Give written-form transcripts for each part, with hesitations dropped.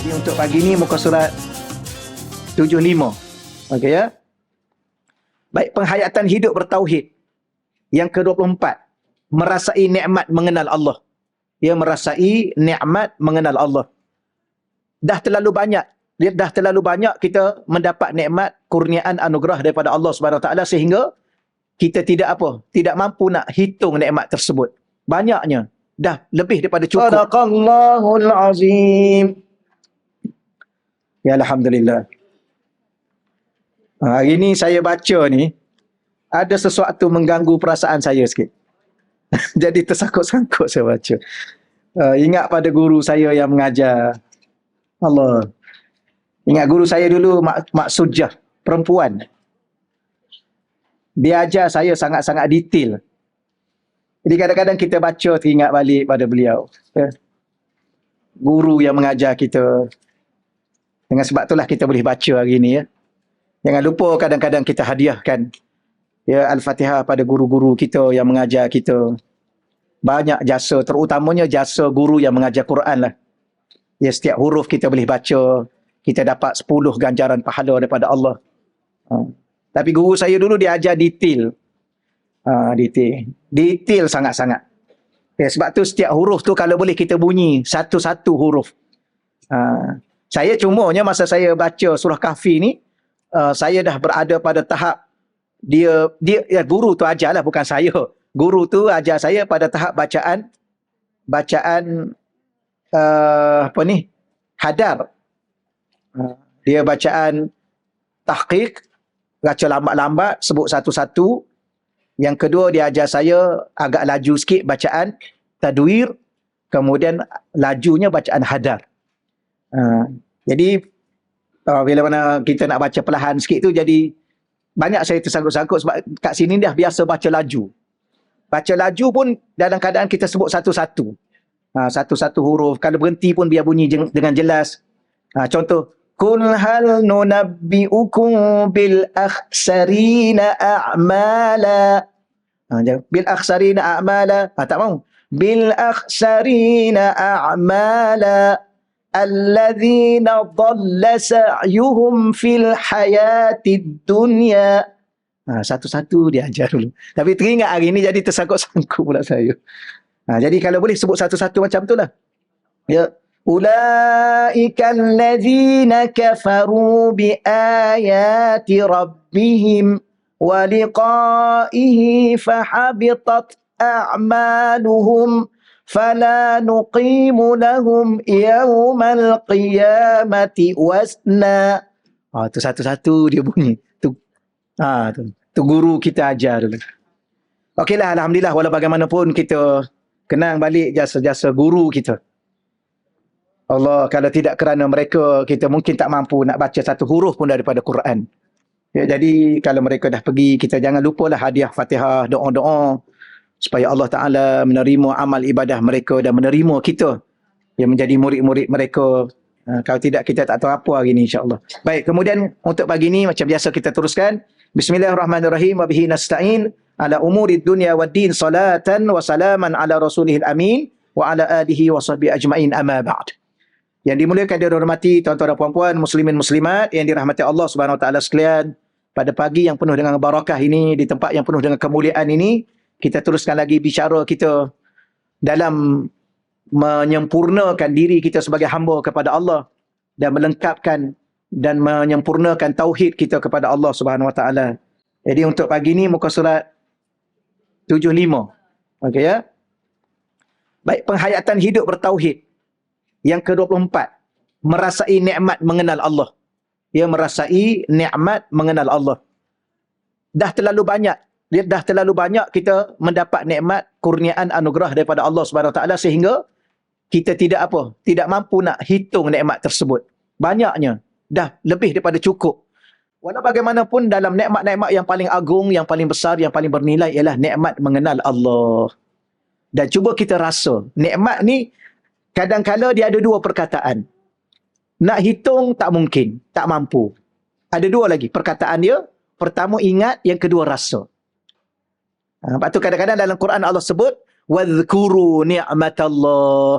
Jadi untuk pagi ni muka surat 75. Okey ya. Baik, penghayatan hidup bertauhid. Yang ke-24, merasai nikmat mengenal Allah. Dia merasai nikmat mengenal Allah. Dah terlalu banyak kita mendapat nikmat kurniaan anugerah daripada Allah Subhanahu Wa Taala sehingga kita tidak mampu nak hitung nikmat tersebut. Banyaknya, dah lebih daripada cukup. Sadaqallahul azim. Ya, alhamdulillah. Hari ni saya baca ni, ada sesuatu mengganggu perasaan saya sikit. Jadi tersangkut-sangkut saya baca. Ingat pada guru saya yang mengajar. Allah. Ingat guru saya dulu, Mak Sujah, perempuan. Dia ajar saya sangat-sangat detail. Jadi kadang-kadang kita baca teringat balik pada beliau. Guru yang mengajar kita. Dengan sebab itulah kita boleh baca hari ni ya. Jangan lupa kadang-kadang kita hadiahkan ya Al-Fatihah pada guru-guru kita yang mengajar kita. Banyak jasa, terutamanya jasa guru yang mengajar Quran lah. Ya, setiap huruf kita boleh baca, kita dapat 10 ganjaran pahala daripada Allah. Tapi guru saya dulu dia ajar detail. Detail sangat-sangat. Ya, sebab tu setiap huruf tu kalau boleh kita bunyi satu-satu huruf. Saya cumanya masa saya baca surah Kahfi ni, saya dah berada pada tahap dia guru tu ajarlah, bukan saya. Guru tu ajar saya pada tahap bacaan hadar. Dia bacaan tahqiq, baca lambat-lambat, sebut satu-satu. Yang kedua dia ajar saya agak laju sikit bacaan tadwir, kemudian lajunya bacaan hadar. Jadi bila mana kita nak baca perlahan sikit tu, jadi banyak saya tersangkut-sangkut sebab kat sini dah biasa baca laju. Baca laju pun dalam keadaan kita sebut satu-satu. Satu-satu huruf. Kalau berhenti pun biar bunyi dengan jelas. Contoh, Kul hal nunabbi'ukum bil akhsarina a'mala. Bil akhsarina a'mala. Tak mau. Bil akhsarina a'mala. Alladzina dhalla sa'yuhum fil hayatid dunya. Satu-satu dia ajar dulu. Tapi teringat hari ni jadi tersangkut-sangkut pula saya. Jadi kalau boleh sebut satu-satu macam tu lah. Ya. Ulaika alladzina kafaru bi ayati rabbihim wa liqa'ihi fahabitat a'maluhum fala nuqimu lahum yawmal qiyamati wasna. Tu satu-satu dia bunyi. Tu guru kita ajar dulu. Okeylah, alhamdulillah, walau bagaimanapun kita kenang balik jasa-jasa guru kita. Allah, kalau tidak kerana mereka, kita mungkin tak mampu nak baca satu huruf pun daripada Quran. Ya, jadi kalau mereka dah pergi, kita jangan lupalah hadiah Fatihah, doa-doa supaya Allah Ta'ala menerima amal ibadah mereka dan menerima kita yang menjadi murid-murid mereka. Kalau tidak, kita tak tahu apa hari ni, insyaAllah. Baik, kemudian untuk pagi ni macam biasa kita teruskan. Bismillahirrahmanirrahim. Wa bihi nasta'in ala umurid dunya wad din, salatan wa salaman ala rasulihil amin wa ala alihi wa sahbihi ajma'in, amma ba'd. Yang dimuliakan dan dihormati tuan-tuan dan puan-puan, muslimin muslimat yang dirahmati Allah Subhanahu Wa Taala sekalian, pada pagi yang penuh dengan barakah ini, di tempat yang penuh dengan kemuliaan ini, kita teruskan lagi bicara kita dalam menyempurnakan diri kita sebagai hamba kepada Allah dan melengkapkan dan menyempurnakan tauhid kita kepada Allah Subhanahu Wa Taala. Jadi untuk pagi ni muka surat 75. Okey ya. Baik, penghayatan hidup bertauhid. Yang ke-24, merasai nikmat mengenal Allah. Dia merasai nikmat mengenal Allah. Dah terlalu banyak kita mendapat nikmat kurniaan anugerah daripada Allah Subhanahu Wa Taala sehingga kita tidak mampu nak hitung nikmat tersebut. Banyaknya, dah lebih daripada cukup. Walau bagaimanapun dalam nikmat-nikmat yang paling agung, yang paling besar, yang paling bernilai ialah nikmat mengenal Allah. Dan cuba kita rasa, nikmat ni kadang-kala dia ada dua perkataan. Nak hitung tak mungkin, tak mampu. Ada dua lagi perkataan dia. Pertama ingat, yang kedua rasa. Lepas tu kadang-kadang dalam Quran Allah sebut, وَذْكُرُوا نِعْمَةَ اللَّهِ.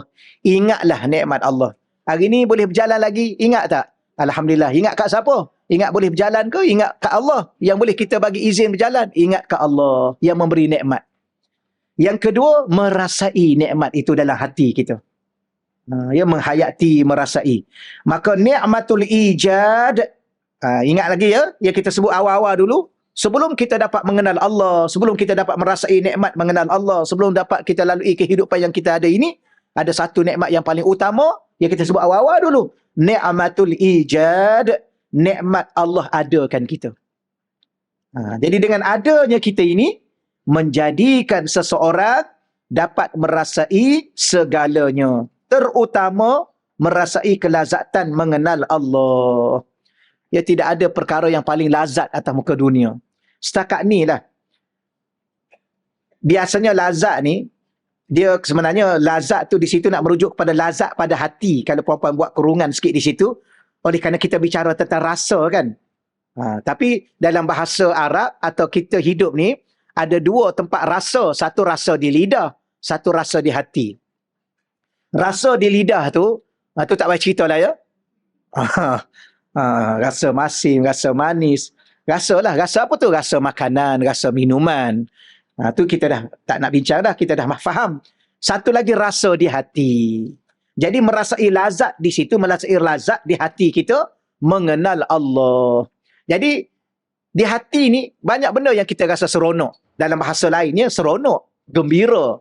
Ingatlah nikmat Allah. Hari ni boleh berjalan lagi, ingat tak? Alhamdulillah. Ingat kat siapa? Ingat boleh berjalan ke? Ingat kat Allah. Yang boleh kita bagi izin berjalan. Ingat kat Allah yang memberi nikmat. Yang kedua, merasai nikmat itu dalam hati kita. Ya, menghayati, merasai. Maka ni'matul ijad, ingat lagi ya, yang kita sebut awal-awal dulu. Sebelum kita dapat mengenal Allah, sebelum kita dapat merasai nikmat mengenal Allah, sebelum dapat kita lalui kehidupan yang kita ada ini, ada satu nikmat yang paling utama, yang kita sebut awal-awal dulu. Ni'matul ijad, nikmat Allah adakan kita. Jadi dengan adanya kita ini, menjadikan seseorang dapat merasai segalanya. Terutama merasai kelazatan mengenal Allah. Ya, tidak ada perkara yang paling lazat atas muka dunia. Setakat ni lah. Biasanya lazat ni, dia sebenarnya lazat tu di situ nak merujuk kepada lazat pada hati. Kalau puan-puan buat kurungan sikit di situ, oleh kerana kita bicara tentang rasa kan. Tapi dalam bahasa Arab atau kita hidup ni, ada dua tempat rasa. Satu rasa di lidah, satu rasa di hati. Rasa di lidah tu tak payah cerita lah ya. Rasa masin, rasa manis. Rasa lah. Rasa apa tu? Rasa makanan, rasa minuman. Tu kita dah tak nak bincang dah. Kita dah faham. Satu lagi rasa di hati. Jadi merasai lazat di situ, merasai lazat di hati kita mengenal Allah. Jadi di hati ni banyak benda yang kita rasa seronok. Dalam bahasa lainnya seronok, gembira.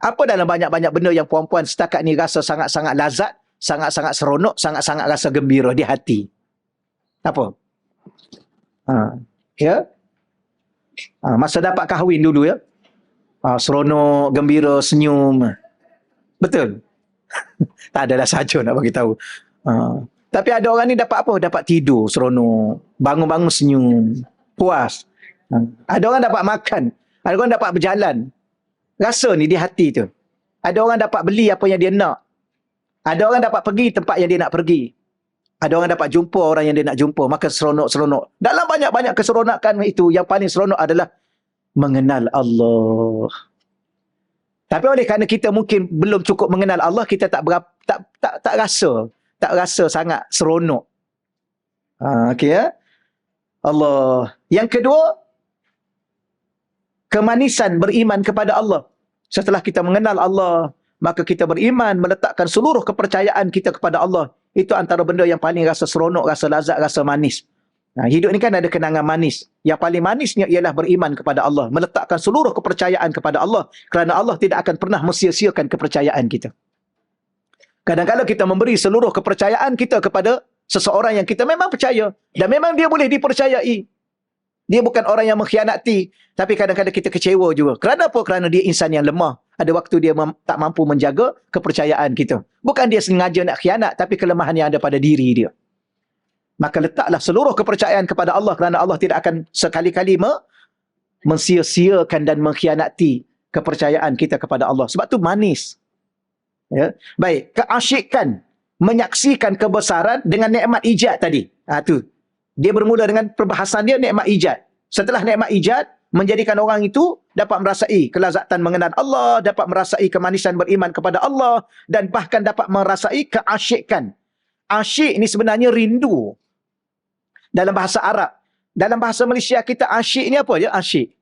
Apa dalam banyak-banyak benda yang puan-puan setakat ni rasa sangat-sangat lazat, sangat-sangat seronok, sangat-sangat rasa gembira di hati? Apa? Ya? Masa dapat kahwin dulu ya. Seronok, gembira, senyum. Betul? Tak adalah saja nak bagi tahu. Tapi ada orang ni dapat apa? Dapat tidur, seronok. Bangun-bangun senyum. Puas. Ada orang dapat makan. Ada orang dapat berjalan. Rasa ni di hati tu. Ada orang dapat beli apa yang dia nak. Ada orang dapat pergi tempat yang dia nak pergi. Ada orang dapat jumpa orang yang dia nak jumpa. Maka seronok-seronok. Dalam banyak-banyak keseronokan itu, yang paling seronok adalah mengenal Allah. Tapi oleh kerana kita mungkin belum cukup mengenal Allah, kita tak rasa sangat seronok. Okey ya. Allah. Yang kedua, kemanisan beriman kepada Allah. Setelah kita mengenal Allah, maka kita beriman, meletakkan seluruh kepercayaan kita kepada Allah. Itu antara benda yang paling rasa seronok, rasa lazat, rasa manis. Hidup ni kan ada kenangan manis. Yang paling manisnya ialah beriman kepada Allah. Meletakkan seluruh kepercayaan kepada Allah. Kerana Allah tidak akan pernah mensia-siakan kepercayaan kita. Kadang-kadang kita memberi seluruh kepercayaan kita kepada seseorang yang kita memang percaya. Dan memang dia boleh dipercayai. Dia bukan orang yang mengkhianati. Tapi kadang-kadang kita kecewa juga. Kerana apa? Kerana dia insan yang lemah. Ada waktu dia tak mampu menjaga kepercayaan kita. Bukan dia sengaja nak khianat, tapi kelemahan yang ada pada diri dia. Maka letaklah seluruh kepercayaan kepada Allah, kerana Allah tidak akan sekali-kali mensia-siakan dan mengkhianati kepercayaan kita kepada Allah. Sebab tu manis. Ya. Baik, keasyikan menyaksikan kebesaran dengan nikmat ijad tadi. Tu. Dia bermula dengan perbahasan dia nikmat ijad. Setelah nikmat ijad, menjadikan orang itu dapat merasai kelazatan mengenal Allah, dapat merasai kemanisan beriman kepada Allah, dan bahkan dapat merasai keasyikan. Asyik ni sebenarnya rindu. Dalam bahasa Arab. Dalam bahasa Malaysia kita asyik ni apa je? Asyik.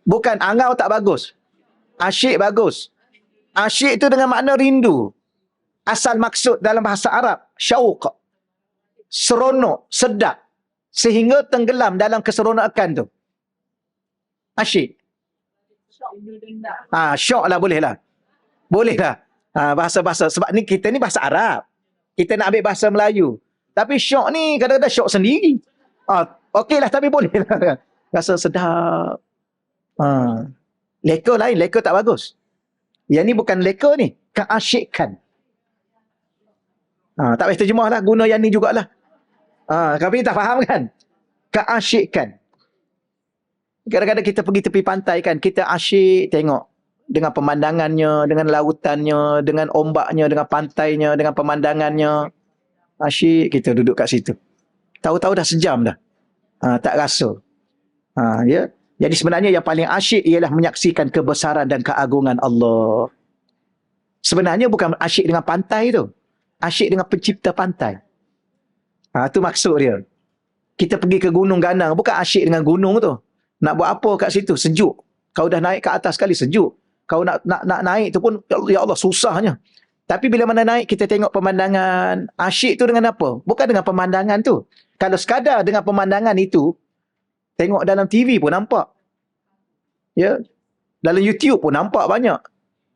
Bukan, angau tak bagus. Asyik bagus. Asyik itu dengan makna rindu. Asal maksud dalam bahasa Arab, syauq. Seronok, sedap. Sehingga tenggelam dalam keseronokan tu. Asyik. Syok lah, boleh lah. Boleh lah. Bahasa-bahasa. Sebab ni kita ni bahasa Arab. Kita nak ambil bahasa Melayu. Tapi syok ni kadang-kadang syok sendiri. Okey lah, tapi boleh lah. Rasa sedap. Leka lain, leka tak bagus. Yang ni bukan leka ni. Keasyikan. Tak payah terjemah lah. Guna yang ni jugalah. Kami tak faham kan? Keasyikan. Kadang-kadang kita pergi tepi pantai kan, kita asyik tengok dengan pemandangannya, dengan lautannya, dengan ombaknya, dengan pantainya, dengan pemandangannya. Asyik kita duduk kat situ. Tahu-tahu dah sejam dah. Tak rasa. Ya. Jadi sebenarnya yang paling asyik ialah menyaksikan kebesaran dan keagungan Allah. Sebenarnya bukan asyik dengan pantai tu. Asyik dengan pencipta pantai. Tu maksud dia. Kita pergi ke Gunung Ganang, bukan asyik dengan gunung tu. Nak buat apa kat situ? Sejuk. Kau dah naik ke atas sekali, sejuk. Kau nak naik tu pun, ya Allah, susahnya. Tapi bila mana naik, kita tengok pemandangan. Asyik tu dengan apa? Bukan dengan pemandangan tu. Kalau sekadar dengan pemandangan itu, tengok dalam TV pun nampak. Ya, dalam YouTube pun nampak banyak.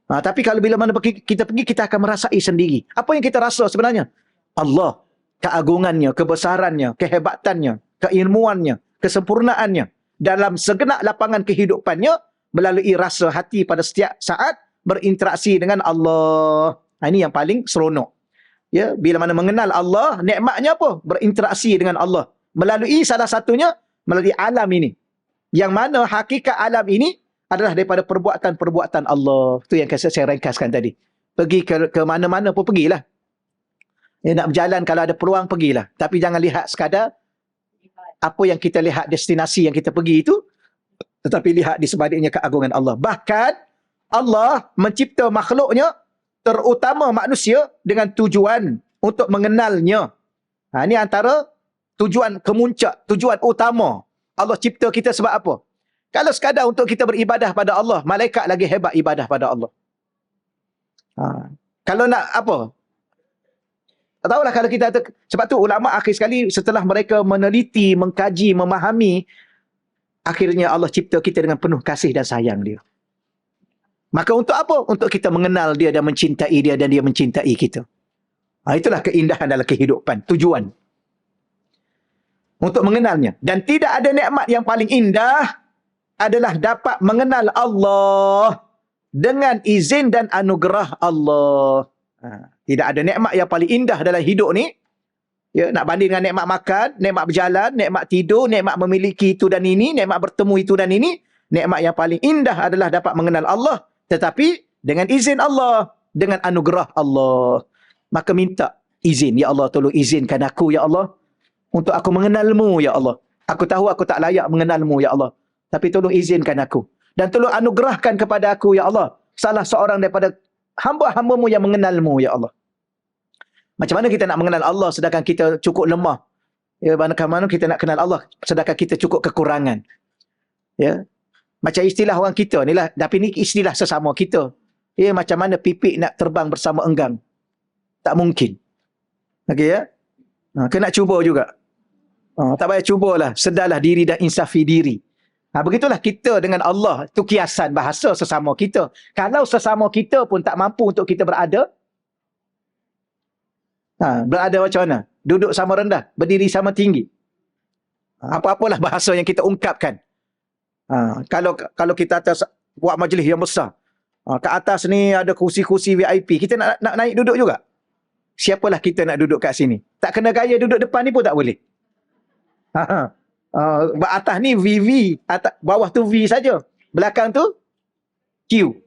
Tapi kalau bila mana kita pergi, kita akan merasai sendiri. Apa yang kita rasa sebenarnya? Allah, keagungannya, kebesarannya, kehebatannya, keilmuannya, kesempurnaannya. Dalam segenap lapangan kehidupannya, melalui rasa hati pada setiap saat, berinteraksi dengan Allah. Ini yang paling seronok. Ya, bila mana mengenal Allah, nikmatnya apa? Berinteraksi dengan Allah. Melalui salah satunya, melalui alam ini. Yang mana hakikat alam ini adalah daripada perbuatan-perbuatan Allah. Itu yang saya ringkaskan tadi. Pergi ke mana-mana pun pergilah. Ya, nak berjalan kalau ada peluang, pergilah. Tapi jangan lihat sekadar apa yang kita lihat, destinasi yang kita pergi itu, tetapi lihat di sebaliknya keagungan Allah. Bahkan Allah mencipta makhluknya, terutama manusia, dengan tujuan untuk mengenalnya. Ini antara tujuan kemuncak, tujuan utama. Allah cipta kita sebab apa? Kalau sekadar untuk kita beribadah pada Allah, malaikat lagi hebat ibadah pada Allah. Kalau nak apa? Tak tahulah kalau kita... Sebab tu ulama akhir sekali, setelah mereka meneliti, mengkaji, memahami, akhirnya Allah cipta kita dengan penuh kasih dan sayang dia. Maka untuk apa? Untuk kita mengenal dia dan mencintai dia dan dia mencintai kita. Itulah keindahan dalam kehidupan. Tujuan. Untuk mengenalnya. Dan tidak ada nikmat yang paling indah adalah dapat mengenal Allah dengan izin dan anugerah Allah. Tidak ada nikmat yang paling indah dalam hidup ni. Ya, nak banding dengan nikmat makan, nikmat berjalan, nikmat tidur, nikmat memiliki itu dan ini, nikmat bertemu itu dan ini. Nikmat yang paling indah adalah dapat mengenal Allah. Tetapi dengan izin Allah, dengan anugerah Allah. Maka minta izin. Ya Allah, tolong izinkan aku, ya Allah, untuk aku mengenalmu, ya Allah. Aku tahu aku tak layak mengenalmu, ya Allah. Tapi tolong izinkan aku. Dan tolong anugerahkan kepada aku, ya Allah, salah seorang daripada hamba-hambamu yang mengenalmu, ya Allah. Macam mana kita nak mengenal Allah sedangkan kita cukup lemah? Ya, bagaimana kita nak kenal Allah sedangkan kita cukup kekurangan? Ya. Macam istilah orang kita ni lah, tapi ni istilah sesama kita. Ya, macam mana pipik nak terbang bersama enggang? Tak mungkin. Okey ya? Kena cuba juga. Tak payah cubalah. Sedarlah diri dan insafi diri. Begitulah kita dengan Allah. Itu kiasan bahasa sesama kita. Kalau sesama kita pun tak mampu untuk kita berada, berada macam mana? Duduk sama rendah, berdiri sama tinggi. Apa-apalah bahasa yang kita ungkapkan. Kalau kita atas buat majlis yang besar, kat atas ni ada kursi-kursi VIP, kita nak naik duduk juga. Siapalah kita nak duduk kat sini? Tak kena gaya duduk depan ni pun tak boleh. Atas ni VV, atas, bawah tu V saja. Belakang tu Q.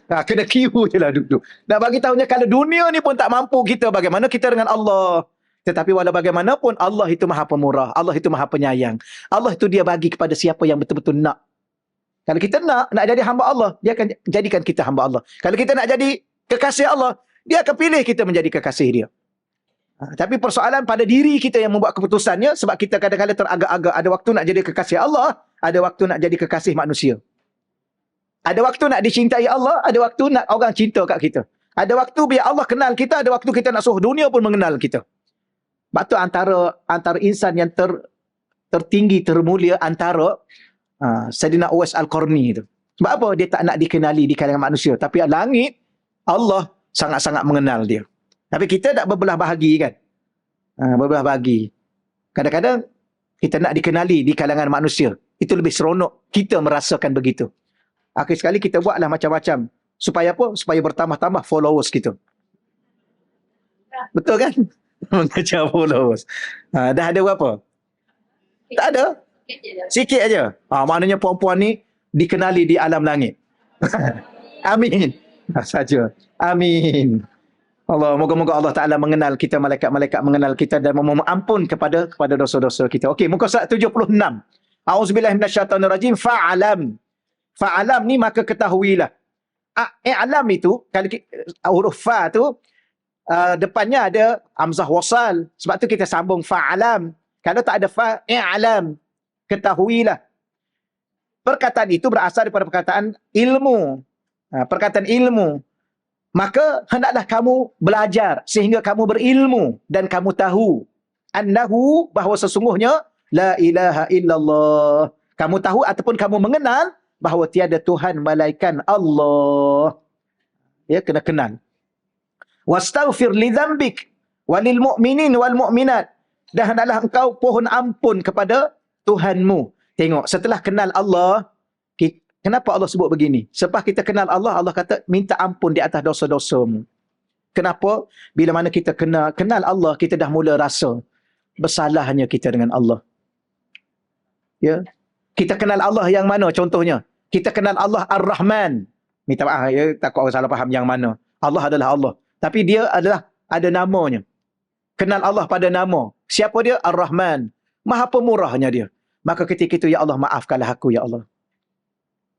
Kena Q je lah duduk. Nak bagi tahunya kalau dunia ni pun tak mampu kita, bagaimana kita dengan Allah? Tetapi walau bagaimanapun, Allah itu maha pemurah. Allah itu maha penyayang. Allah itu dia bagi kepada siapa yang betul-betul nak. Kalau kita nak jadi hamba Allah, dia akan jadikan kita hamba Allah. Kalau kita nak jadi kekasih Allah, dia akan pilih kita menjadi kekasih dia. Tapi persoalan pada diri kita yang membuat keputusannya, sebab kita kadang-kadang teragak-agak. Ada waktu nak jadi kekasih Allah, ada waktu nak jadi kekasih manusia. Ada waktu nak dicintai Allah, ada waktu nak orang cinta kat kita. Ada waktu biar Allah kenal kita, ada waktu kita nak suruh dunia pun mengenal kita. Sebab tu antara insan yang tertinggi, termulia antara Sayyidina Uwais Al-Qarni tu. Sebab apa? Dia tak nak dikenali di kalangan manusia. Tapi langit, Allah sangat-sangat mengenal dia. Tapi kita tak berbelah bahagi kan? Berbelah bahagi. Kadang-kadang kita nak dikenali di kalangan manusia. Itu lebih seronok. Kita merasakan begitu. Akhir sekali kita buatlah macam-macam. Supaya apa? Supaya bertambah-tambah followers kita. Betul kan? Mengejar followers. Dah ada berapa? Tak ada. Sikit aja. Maknanya puan-puan ni dikenali di alam langit. Amin. Saja. Amin. Allah, moga-moga Allah Ta'ala mengenal kita, malaikat-malaikat mengenal kita dan memohon ampun kepada dosa-dosa kita. Okey, muka surat 76. A'udzubillahi minasyaitonirrajim. Fa'alam. Fa'alam ni maka ketahuilah. i'lam itu, kalau huruf fa tu, depannya ada hamzah wasal. Sebab tu kita sambung fa'alam. Kalau tak ada fa, i'lam. Ketahuilah. Perkataan itu berasal daripada perkataan ilmu. Perkataan ilmu. Maka hendaklah kamu belajar sehingga kamu berilmu dan kamu tahu annahu, bahawa sesungguhnya la ilaha illallah. Kamu tahu ataupun kamu mengenal bahawa tiada Tuhan melainkan Allah. Ya, kena kenal. Wastaghfir li dzambik walil mu'minin wal mu'minat. Dan hendaklah engkau pohon ampun kepada Tuhanmu. Tengok, setelah kenal Allah, kenapa Allah sebut begini? Sebab kita kenal Allah, Allah kata minta ampun di atas dosa-dosamu. Kenapa? Bila mana kita kenal Allah, kita dah mula rasa bersalahnya kita dengan Allah. Ya. Kita kenal Allah yang mana contohnya? Kita kenal Allah Ar-Rahman. Minta maaf, ya, takut orang salah faham yang mana. Allah adalah Allah. Tapi dia adalah ada namanya. Kenal Allah pada nama. Siapa dia? Ar-Rahman. Maha pemurahnya dia. Maka ketika itu, ya Allah, maafkanlah aku, ya Allah.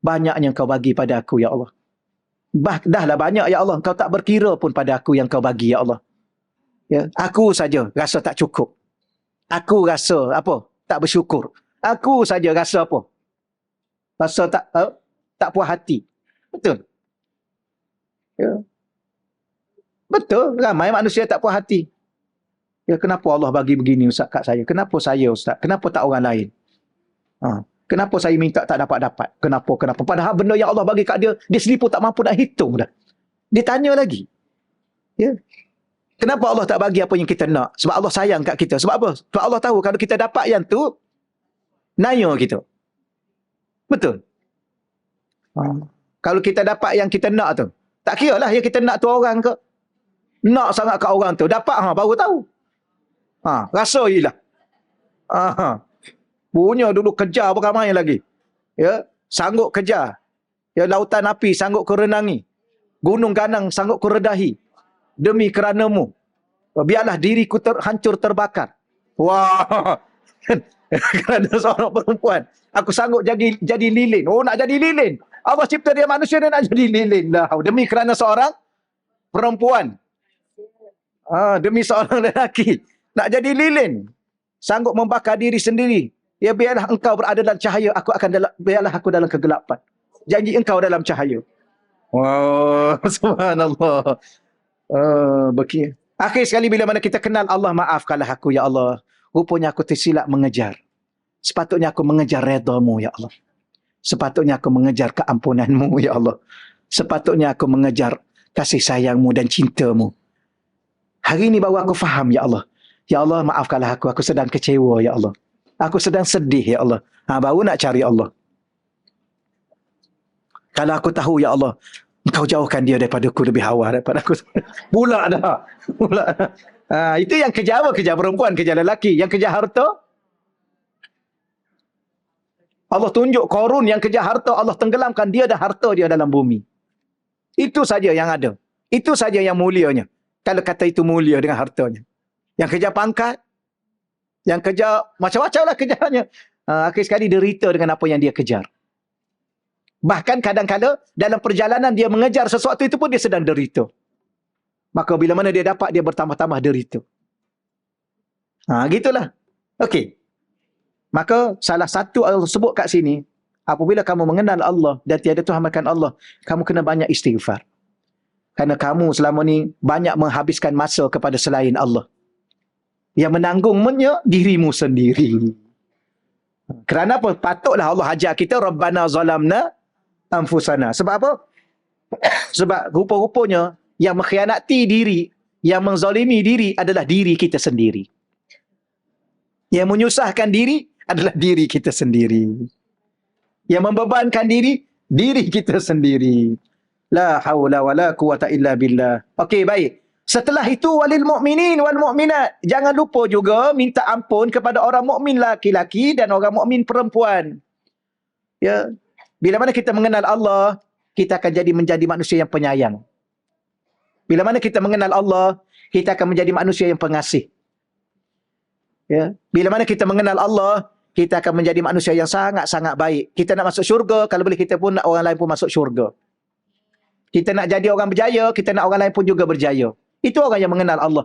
Banyak yang kau bagi pada aku, ya Allah. Dahlah banyak, ya Allah. Kau tak berkira pun pada aku yang kau bagi, ya Allah. Ya, aku saja rasa tak cukup. Aku rasa apa? Tak bersyukur. Aku saja rasa apa? Rasa tak puas hati. Betul? Ya. Betul, ramai manusia tak puas hati. Ya, kenapa Allah bagi begini Ustaz kat saya? Kenapa saya Ustaz? Kenapa tak orang lain? Kenapa saya minta tak dapat-dapat? Kenapa? Padahal benda yang Allah bagi kat dia, dia sendiri pun tak mampu nak hitung dah. Dia tanya lagi. Ya. Kenapa Allah tak bagi apa yang kita nak? Sebab Allah sayang kat kita. Sebab apa? Sebab Allah tahu kalau kita dapat yang tu, naya kita. Betul? Kalau kita dapat yang kita nak tu, tak kira lah yang kita nak tu orang ke. Nak sangat kat orang tu. Dapat baru tahu. Rasa je lah. Punya dulu kejar beramai lagi. Ya, sanggup kejar. Ya, lautan api sanggup ku renangi. Gunung ganang sanggup ku redahi. Demi keranamu. Biarlah diriku hancur terbakar. Wah. Kerana seorang perempuan. Aku sanggup jadi lilin. Oh, nak jadi lilin. Allah cipta dia manusia, dia nak jadi lilin. Demi kerana seorang perempuan. Demi seorang lelaki. Nak jadi lilin. Sanggup membakar diri sendiri. Ya, biarlah engkau berada dalam cahaya, biarlah aku dalam kegelapan. Janji engkau dalam cahaya. Wow, subhanallah. Akhir sekali bila mana kita kenal Allah, maafkanlah aku, ya Allah. Rupanya aku tersilap mengejar. Sepatutnya aku mengejar redamu, ya Allah. Sepatutnya aku mengejar keampunanmu, ya Allah. Sepatutnya aku mengejar kasih sayangmu dan cintamu. Hari ini baru aku faham, ya Allah. Ya Allah, maafkanlah aku sedang kecewa, ya Allah. Aku sedang sedih, ya Allah. Baru nak cari Allah. Kalau aku tahu, ya Allah, engkau jauhkan dia daripada aku, lebih hawa daripada aku. Pula dah. Itu yang kejar apa? Kejar perempuan, kejar lelaki. Yang kejar harta, Allah tunjuk Qarun yang kejar harta, Allah tenggelamkan dia dan harta dia dalam bumi. Itu saja yang ada. Itu saja yang mulianya. Kalau kata itu mulia dengan hartanya. Yang kejar pangkat, yang kejar macam-macam lah kejarannya. Akhir sekali derita dengan apa yang dia kejar. Bahkan kadang-kadang dalam perjalanan dia mengejar sesuatu itu pun dia sedang derita. Maka bila mana dia dapat, dia bertambah-tambah derita. Gitulah. Okey. Maka salah satu Allah sebut kat sini, apabila kamu mengenal Allah dan tiada Tuhan melainkan Allah, kamu kena banyak istighfar. Kerana kamu selama ni banyak menghabiskan masa kepada selain Allah. Yang menanggungnya dirimu sendiri. Kerana apa? Patutlah Allah ajar kita, Rabbana zalamna anfusana. Sebab apa? Sebab rupa-rupanya yang mengkhianati diri, yang menzalimi diri adalah diri kita sendiri. Yang menyusahkan diri adalah diri kita sendiri. Yang membebankan diri, diri kita sendiri. La haula wa la quwata illa billah. Okey, baik. Setelah itu, walil mu'minin wal mu'minat. Jangan lupa juga minta ampun kepada orang mukmin laki-laki dan orang mukmin perempuan. Ya. Bila mana kita mengenal Allah, kita akan menjadi manusia yang penyayang. Bila mana kita mengenal Allah, kita akan menjadi manusia yang pengasih. Ya. Bila mana kita mengenal Allah, kita akan menjadi manusia yang sangat-sangat baik. Kita nak masuk syurga, kalau boleh kita pun nak orang lain pun masuk syurga. Kita nak jadi orang berjaya, kita nak orang lain pun juga berjaya. Itu orang yang mengenal Allah.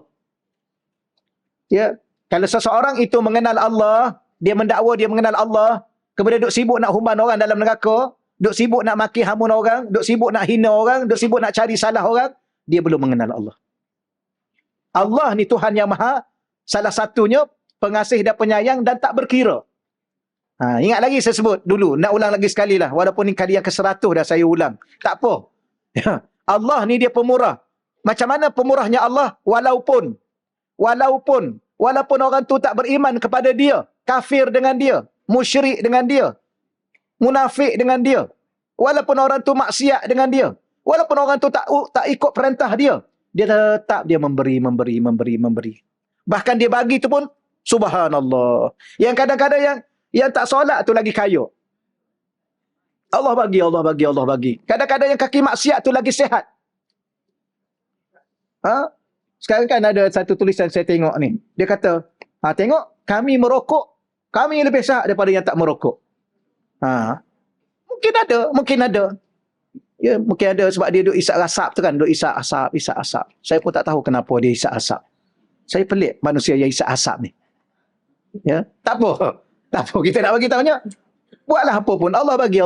Ya, kalau seseorang itu mengenal Allah, dia mendakwa dia mengenal Allah, kemudian duk sibuk nak humban orang dalam neraka, duk sibuk nak maki hamun orang, duk sibuk nak hina orang, duk sibuk nak cari salah orang, dia belum mengenal Allah. Allah ni Tuhan yang maha, salah satunya pengasih dan penyayang dan tak berkira. Ingat lagi saya sebut dulu, nak ulang lagi sekali lah, walaupun ni kali yang ke-100 dah saya ulang. Tak apa. Allah ni dia pemurah. Macam mana pemurahnya Allah? Walaupun orang tu tak beriman kepada dia, kafir dengan dia, musyrik dengan dia, munafik dengan dia, walaupun orang tu maksiat dengan dia, walaupun orang tu tak ikut perintah dia, dia tetap dia memberi. Bahkan dia bagi tu pun subhanallah. Yang kadang-kadang yang tak solat tu lagi kaya. Allah bagi. Kadang-kadang yang kaki maksiat tu lagi sihat. Sekarang kan ada satu tulisan saya tengok ni. Dia kata, tengok kami merokok, kami lebih sihat daripada yang tak merokok. Mungkin ada. Ya, mungkin ada sebab dia duk isap asap tu kan, duk isap asap. Saya pun tak tahu kenapa dia isap asap. Saya pelik manusia yang isap asap ni. Ya, tak apa. Kita nak bagi tahunya. Buatlah apa pun. Allah bagi.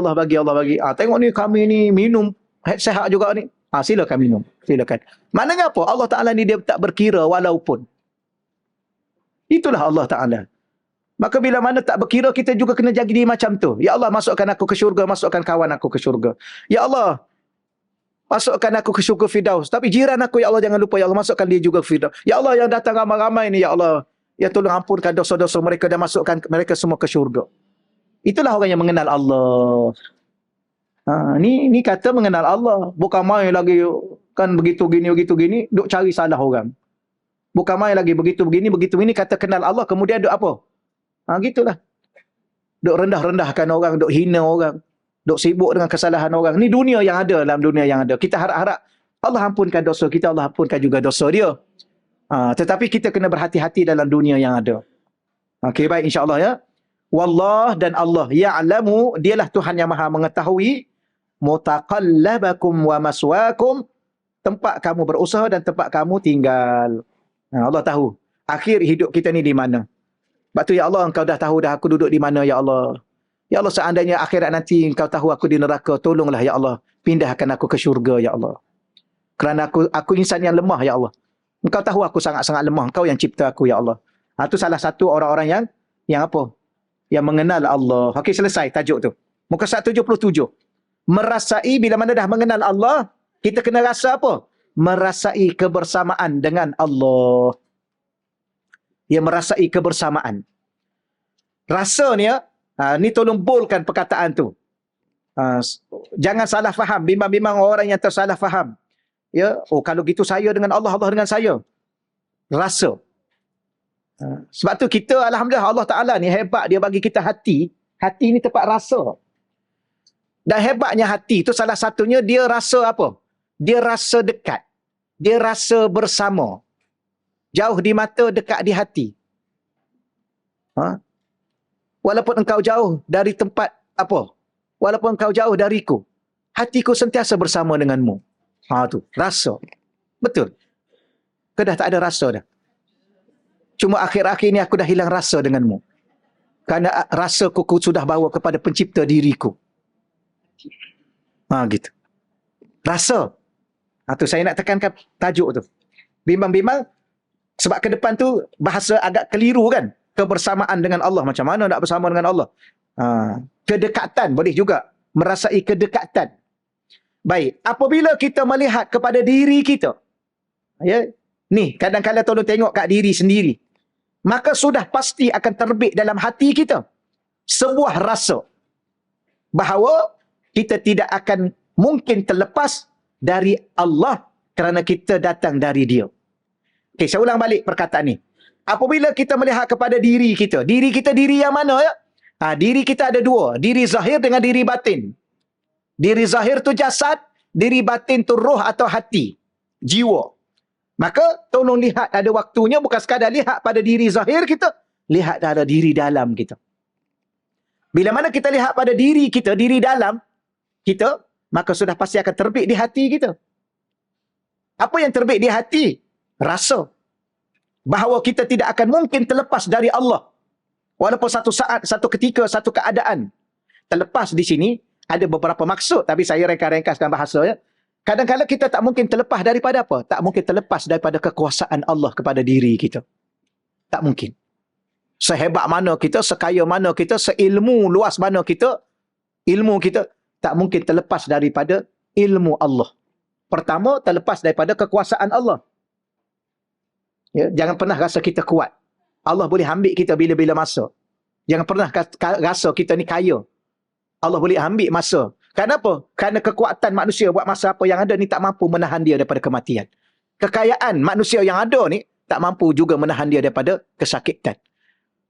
Tengok ni kami ni minum sehat juga ni. Silakan minum. Silakan. Maknanya apa? Allah Ta'ala ni dia tak berkira walaupun. Itulah Allah Ta'ala. Maka bila mana tak berkira, kita juga kena jaga diri macam tu. Ya Allah, masukkan aku ke syurga, masukkan kawan aku ke syurga. Ya Allah, masukkan aku ke syurga Firdaus. Tapi jiran aku, ya Allah, jangan lupa. Ya Allah, masukkan dia juga ke Firdaus. Ya Allah, yang datang ramai-ramai ni, ya Allah, ya tolong ampunkan dosa-dosa mereka dan masukkan mereka semua ke syurga. Itulah orang yang mengenal Allah. Ni kata mengenal Allah. Bukan main lagi kan begitu gini, duk cari salah orang. Bukan main lagi begitu begini, kata kenal Allah, kemudian duk apa? Gitulah. Duk rendah-rendahkan orang, duk hina orang, duk sibuk dengan kesalahan orang. Ni dunia yang ada, dalam dunia yang ada. Kita harap-harap Allah ampunkan dosa kita, Allah ampunkan juga dosa dia. Tetapi kita kena berhati-hati dalam dunia yang ada. Okey, baik, insya-Allah ya. Wallah, dan Allah ya'lamu, dialah Tuhan yang maha mengetahui mutaqallabakum wa maswaakum, tempat kamu berusaha dan tempat kamu tinggal. Allah tahu akhir hidup kita ni di mana. Sebab tu ya Allah, engkau dah tahu dah aku duduk di mana ya Allah. Ya Allah, seandainya akhirat nanti engkau tahu aku di neraka, tolonglah ya Allah, pindahkan aku ke syurga ya Allah. Kerana aku insan yang lemah ya Allah. Engkau tahu aku sangat-sangat lemah, engkau yang cipta aku ya Allah. Itu salah satu orang-orang yang apa? Yang mengenal Allah. Okey, selesai tajuk tu. Muka surat 77. Merasai, bila mana dah mengenal Allah, kita kena rasa apa? Merasai kebersamaan dengan Allah. Ya, merasai kebersamaan. Rasa ni ya, ni tolong bolkan perkataan tu. Jangan salah faham, bimbang-bimbang orang yang tersalah faham. Ya, kalau gitu saya dengan Allah, Allah dengan saya. Rasa. Sebab tu kita, alhamdulillah, Allah Ta'ala ni hebat, dia bagi kita hati. Hati ni tempat rasa. Dan hebatnya hati tu salah satunya dia rasa apa? Dia rasa dekat. Dia rasa bersama. Jauh di mata, dekat di hati. Walaupun engkau jauh dari tempat apa? Walaupun engkau jauh dariku, hatiku sentiasa bersama denganmu. Tu, rasa. Betul. Kau dah tak ada rasa dah. Cuma akhir-akhir ni aku dah hilang rasa denganmu. Kerana rasa ku sudah bawa kepada pencipta diriku. Gitu. Rasa. Tu saya nak tekankan tajuk tu. Bimbang-bimbang, sebab ke depan tu bahasa agak keliru kan. Kebersamaan dengan Allah. Macam mana nak bersama dengan Allah? Kedekatan boleh juga. Merasai kedekatan. Baik. Apabila kita melihat kepada diri kita. Ya. Ni, kadang-kadang tolong tengok kat diri sendiri. Maka sudah pasti akan terbit dalam hati kita sebuah rasa bahawa kita tidak akan mungkin terlepas dari Allah kerana kita datang dari Dia. Okey, saya ulang balik perkataan ni. Apabila kita melihat kepada diri kita diri yang mana ya? Diri kita ada dua, diri zahir dengan diri batin. Diri zahir tu jasad, diri batin tu roh atau hati, jiwa. Maka tolong lihat, ada waktunya bukan sekadar lihat pada diri zahir kita, lihat pada diri dalam kita. Bila mana kita lihat pada diri kita, diri dalam kita, maka sudah pasti akan terbit di hati kita. Apa yang terbit di hati? Rasa bahawa kita tidak akan mungkin terlepas dari Allah. Walaupun satu saat, satu ketika, satu keadaan. Terlepas di sini ada beberapa maksud, tapi saya ringkas-ringkaskan bahasanya. Kadang-kadang kita tak mungkin terlepas daripada apa? Tak mungkin terlepas daripada kekuasaan Allah kepada diri kita. Tak mungkin. Sehebat mana kita, sekaya mana kita, seilmu luas mana kita, ilmu kita tak mungkin terlepas daripada ilmu Allah. Pertama, terlepas daripada kekuasaan Allah. Ya, jangan pernah rasa kita kuat. Allah boleh ambil kita bila-bila masa. Jangan pernah rasa kita ni kaya. Allah boleh ambil masa. Kenapa? Kerana kekuatan manusia buat masa apa yang ada ni tak mampu menahan dia daripada kematian. Kekayaan manusia yang ada ni tak mampu juga menahan dia daripada kesakitan.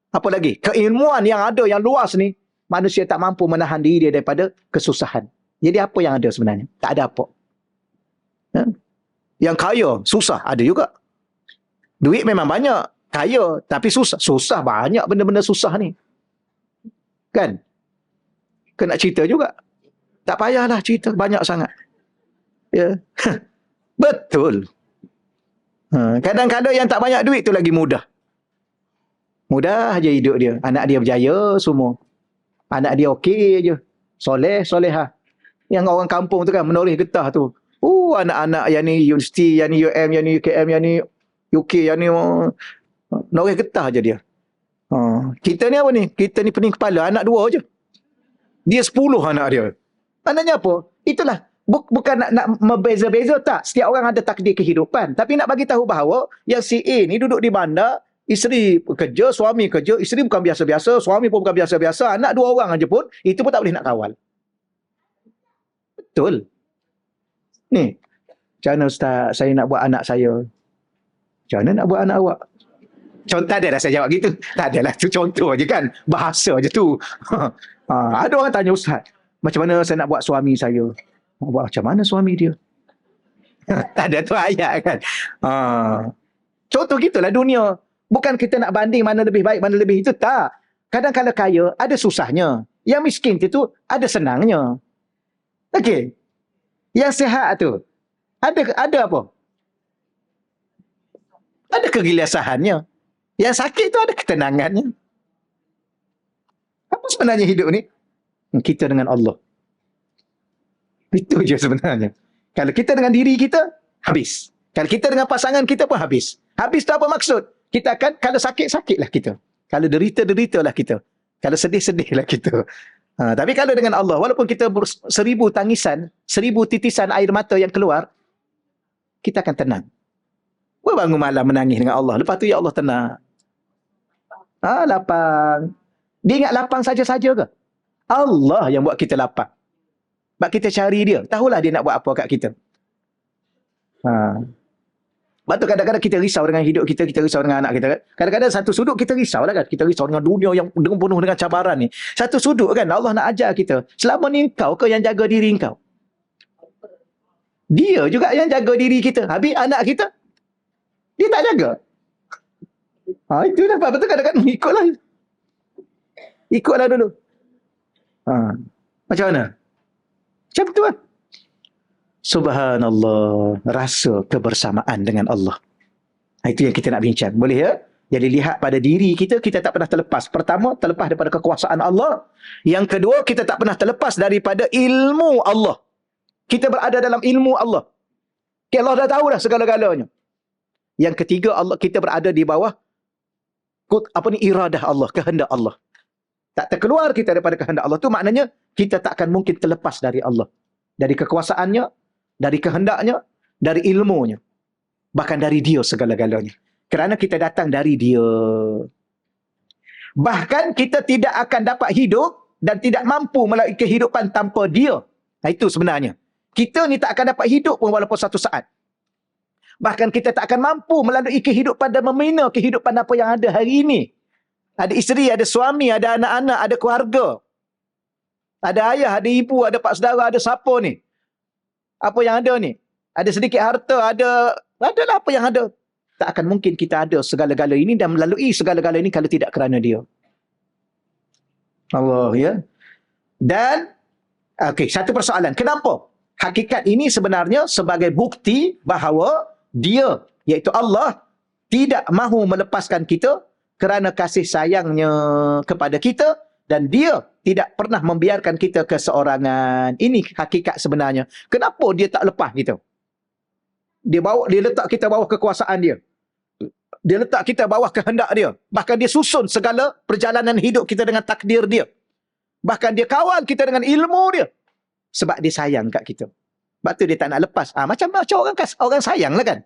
Apa lagi? Keilmuan yang ada yang luas ni, manusia tak mampu menahan diri dia daripada kesusahan. Jadi apa yang ada sebenarnya? Tak ada apa. Ya? Yang kaya, susah, ada juga. Duit memang banyak, kaya, tapi susah. Susah banyak benda-benda susah ni. Kan? Kena cerita juga. Tak payahlah cerita, banyak sangat. Ya. Betul. Kadang-kadang yang tak banyak duit tu lagi mudah. Mudah aja hidup dia. Anak dia berjaya semua. Anak dia okey je. Soleh, solehah. Yang orang kampung tu kan, menoreh getah tu. Anak-anak yang ni universiti, yang ni UM, yang ni UKM, yang ni UK, yang ni menoreh getah je dia. Kita ni apa ni? Kita ni pening kepala, anak 2 je. Dia 10 anak dia. Maknanya apa? Itulah. Bukan nak membeza-beza tak. Setiap orang ada takdir kehidupan. Tapi nak bagi tahu bahawa yang si A ni duduk di bandar, isteri kerja, suami kerja, isteri bukan biasa-biasa, suami pun bukan biasa-biasa, anak 2 orang aja pun, itu pun tak boleh nak kawal. Betul. Ni, macam mana Ustaz, saya nak buat anak saya? Macam mana nak buat anak awak? Contoh ada dah saya jawab gitu. Tak adalah, tu contoh je kan. Bahasa je tu. Ada orang tanya Ustaz, macam mana saya nak buat suami saya? Buat macam mana suami dia? Tak ada tu ayat kan. Contoh gitulah dunia. Bukan kita nak banding mana lebih baik, mana lebih itu. Tak. Kadang-kadang kaya, ada susahnya. Yang miskin itu, ada senangnya. Okey. Yang sihat tu, ada apa? Ada kegilasahannya. Yang sakit tu ada ketenangannya. Apa sebenarnya hidup ni? Kita dengan Allah. Itu je sebenarnya. Kalau kita dengan diri kita, habis. Kalau kita dengan pasangan kita pun habis. Habis tu apa maksud? Kita akan, kalau sakit, sakitlah kita. Kalau derita, deritalah kita. Kalau sedih, sedihlah kita. Tapi kalau dengan Allah, walaupun kita 1000 tangisan, 1000 titisan air mata yang keluar, kita akan tenang. Bangun malam menangis dengan Allah. Lepas tu, ya Allah tenang. Lapang. Dia ingat lapang saja-saja ke? Allah yang buat kita lapang. Sebab kita cari dia. Tahulah dia nak buat apa kat kita. Sebab tu kadang-kadang kita risau dengan hidup kita, kita risau dengan anak kita. Kadang-kadang satu sudut kita risau lah kan. Kita risau dengan dunia yang penuh dengan cabaran ni. Satu sudut kan Allah nak ajar kita. Selama ni kau ke yang jaga diri kau? Dia juga yang jaga diri kita. Habis anak kita, dia tak jaga. Itulah betul kadang-kadang ikutlah. Ikutlah dulu. Macam mana? Macam tu kan? Subhanallah. Rasa kebersamaan dengan Allah. Itu yang kita nak bincang. Boleh ya? Jadi lihat pada diri kita, kita tak pernah terlepas. Pertama, terlepas daripada kekuasaan Allah. Yang kedua, kita tak pernah terlepas daripada ilmu Allah. Kita berada dalam ilmu Allah. Allah dah tahu dah segala-galanya. Yang ketiga, kita berada di bawah iradah Allah, kehendak Allah. Tak terkeluar kita daripada kehendak Allah. Tu maknanya kita tak akan mungkin terlepas dari Allah. Dari kekuasaannya, dari kehendaknya, dari ilmunya. Bahkan dari dia segala-galanya. Kerana kita datang dari dia. Bahkan kita tidak akan dapat hidup dan tidak mampu melalui kehidupan tanpa dia. Itu sebenarnya. Kita ni tak akan dapat hidup pun walaupun satu saat. Bahkan kita tak akan mampu melalui kehidupan dan membina kehidupan apa yang ada hari ini. Ada isteri, ada suami, ada anak-anak, ada keluarga. Ada ayah, ada ibu, ada pak saudara, ada siapa ni. Apa yang ada ni? Ada sedikit harta, adalah apa yang ada. Tak akan mungkin kita ada segala-gala ini dan melalui segala-gala ini kalau tidak kerana dia. Allah ya. Dan, satu persoalan. Kenapa? Hakikat ini sebenarnya sebagai bukti bahawa dia, iaitu Allah, tidak mahu melepaskan kita kerana kasih sayangnya kepada kita, dan dia tidak pernah membiarkan kita keseorangan. Ini hakikat sebenarnya. Kenapa dia tak lepas kita? Dia letak kita bawah kekuasaan dia. Dia letak kita bawah kehendak dia. Bahkan dia susun segala perjalanan hidup kita dengan takdir dia. Bahkan dia kawal kita dengan ilmu dia. Sebab dia sayang kat kita. Sebab tu dia tak nak lepas. Macam orang sayang lah kan.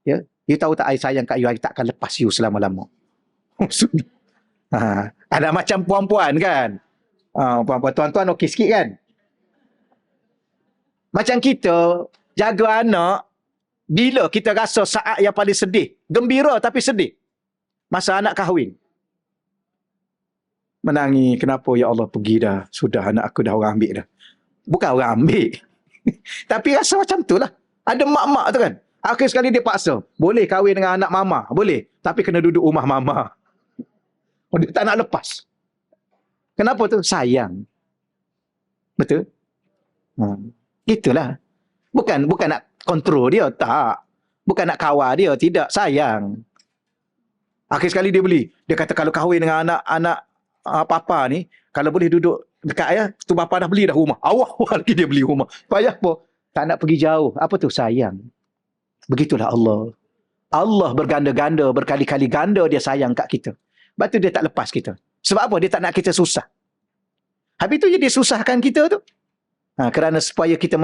Ya, you tahu tak, I sayang kat you, I takkan lepas you selama-lama. Ada macam puan-puan kan. Puan-puan, tuan-tuan okey sikit kan. Macam kita jaga anak, bila kita rasa saat yang paling sedih, gembira tapi sedih, masa anak kahwin. Menangis, kenapa ya Allah pergi dah, sudah anak aku dah orang ambil dah. Bukan orang ambil. Tapi rasa macam tu lah. Ada mak-mak tu kan. Akhir sekali dia paksa. Boleh kahwin dengan anak mama. Boleh. Tapi kena duduk rumah mama. Dia tak nak lepas. Kenapa tu? Sayang. Betul? Itulah. Bukan nak kontrol dia. Tak. Bukan nak kawal dia. Tidak. Sayang. Akhir sekali dia beli. Dia kata kalau kahwin dengan anak papa ni, kalau boleh duduk dekat ayah, tu bapa dah beli dah rumah. Awal-awal lagi dia beli rumah. Payah apa? Tak nak pergi jauh. Apa tu? Sayang. Begitulah Allah. Allah berganda-ganda, berkali-kali ganda dia sayang kat kita. Sebab tu dia tak lepas kita. Sebab apa? Dia tak nak kita susah. Habis tu dia susahkan kita tu. Kerana supaya kita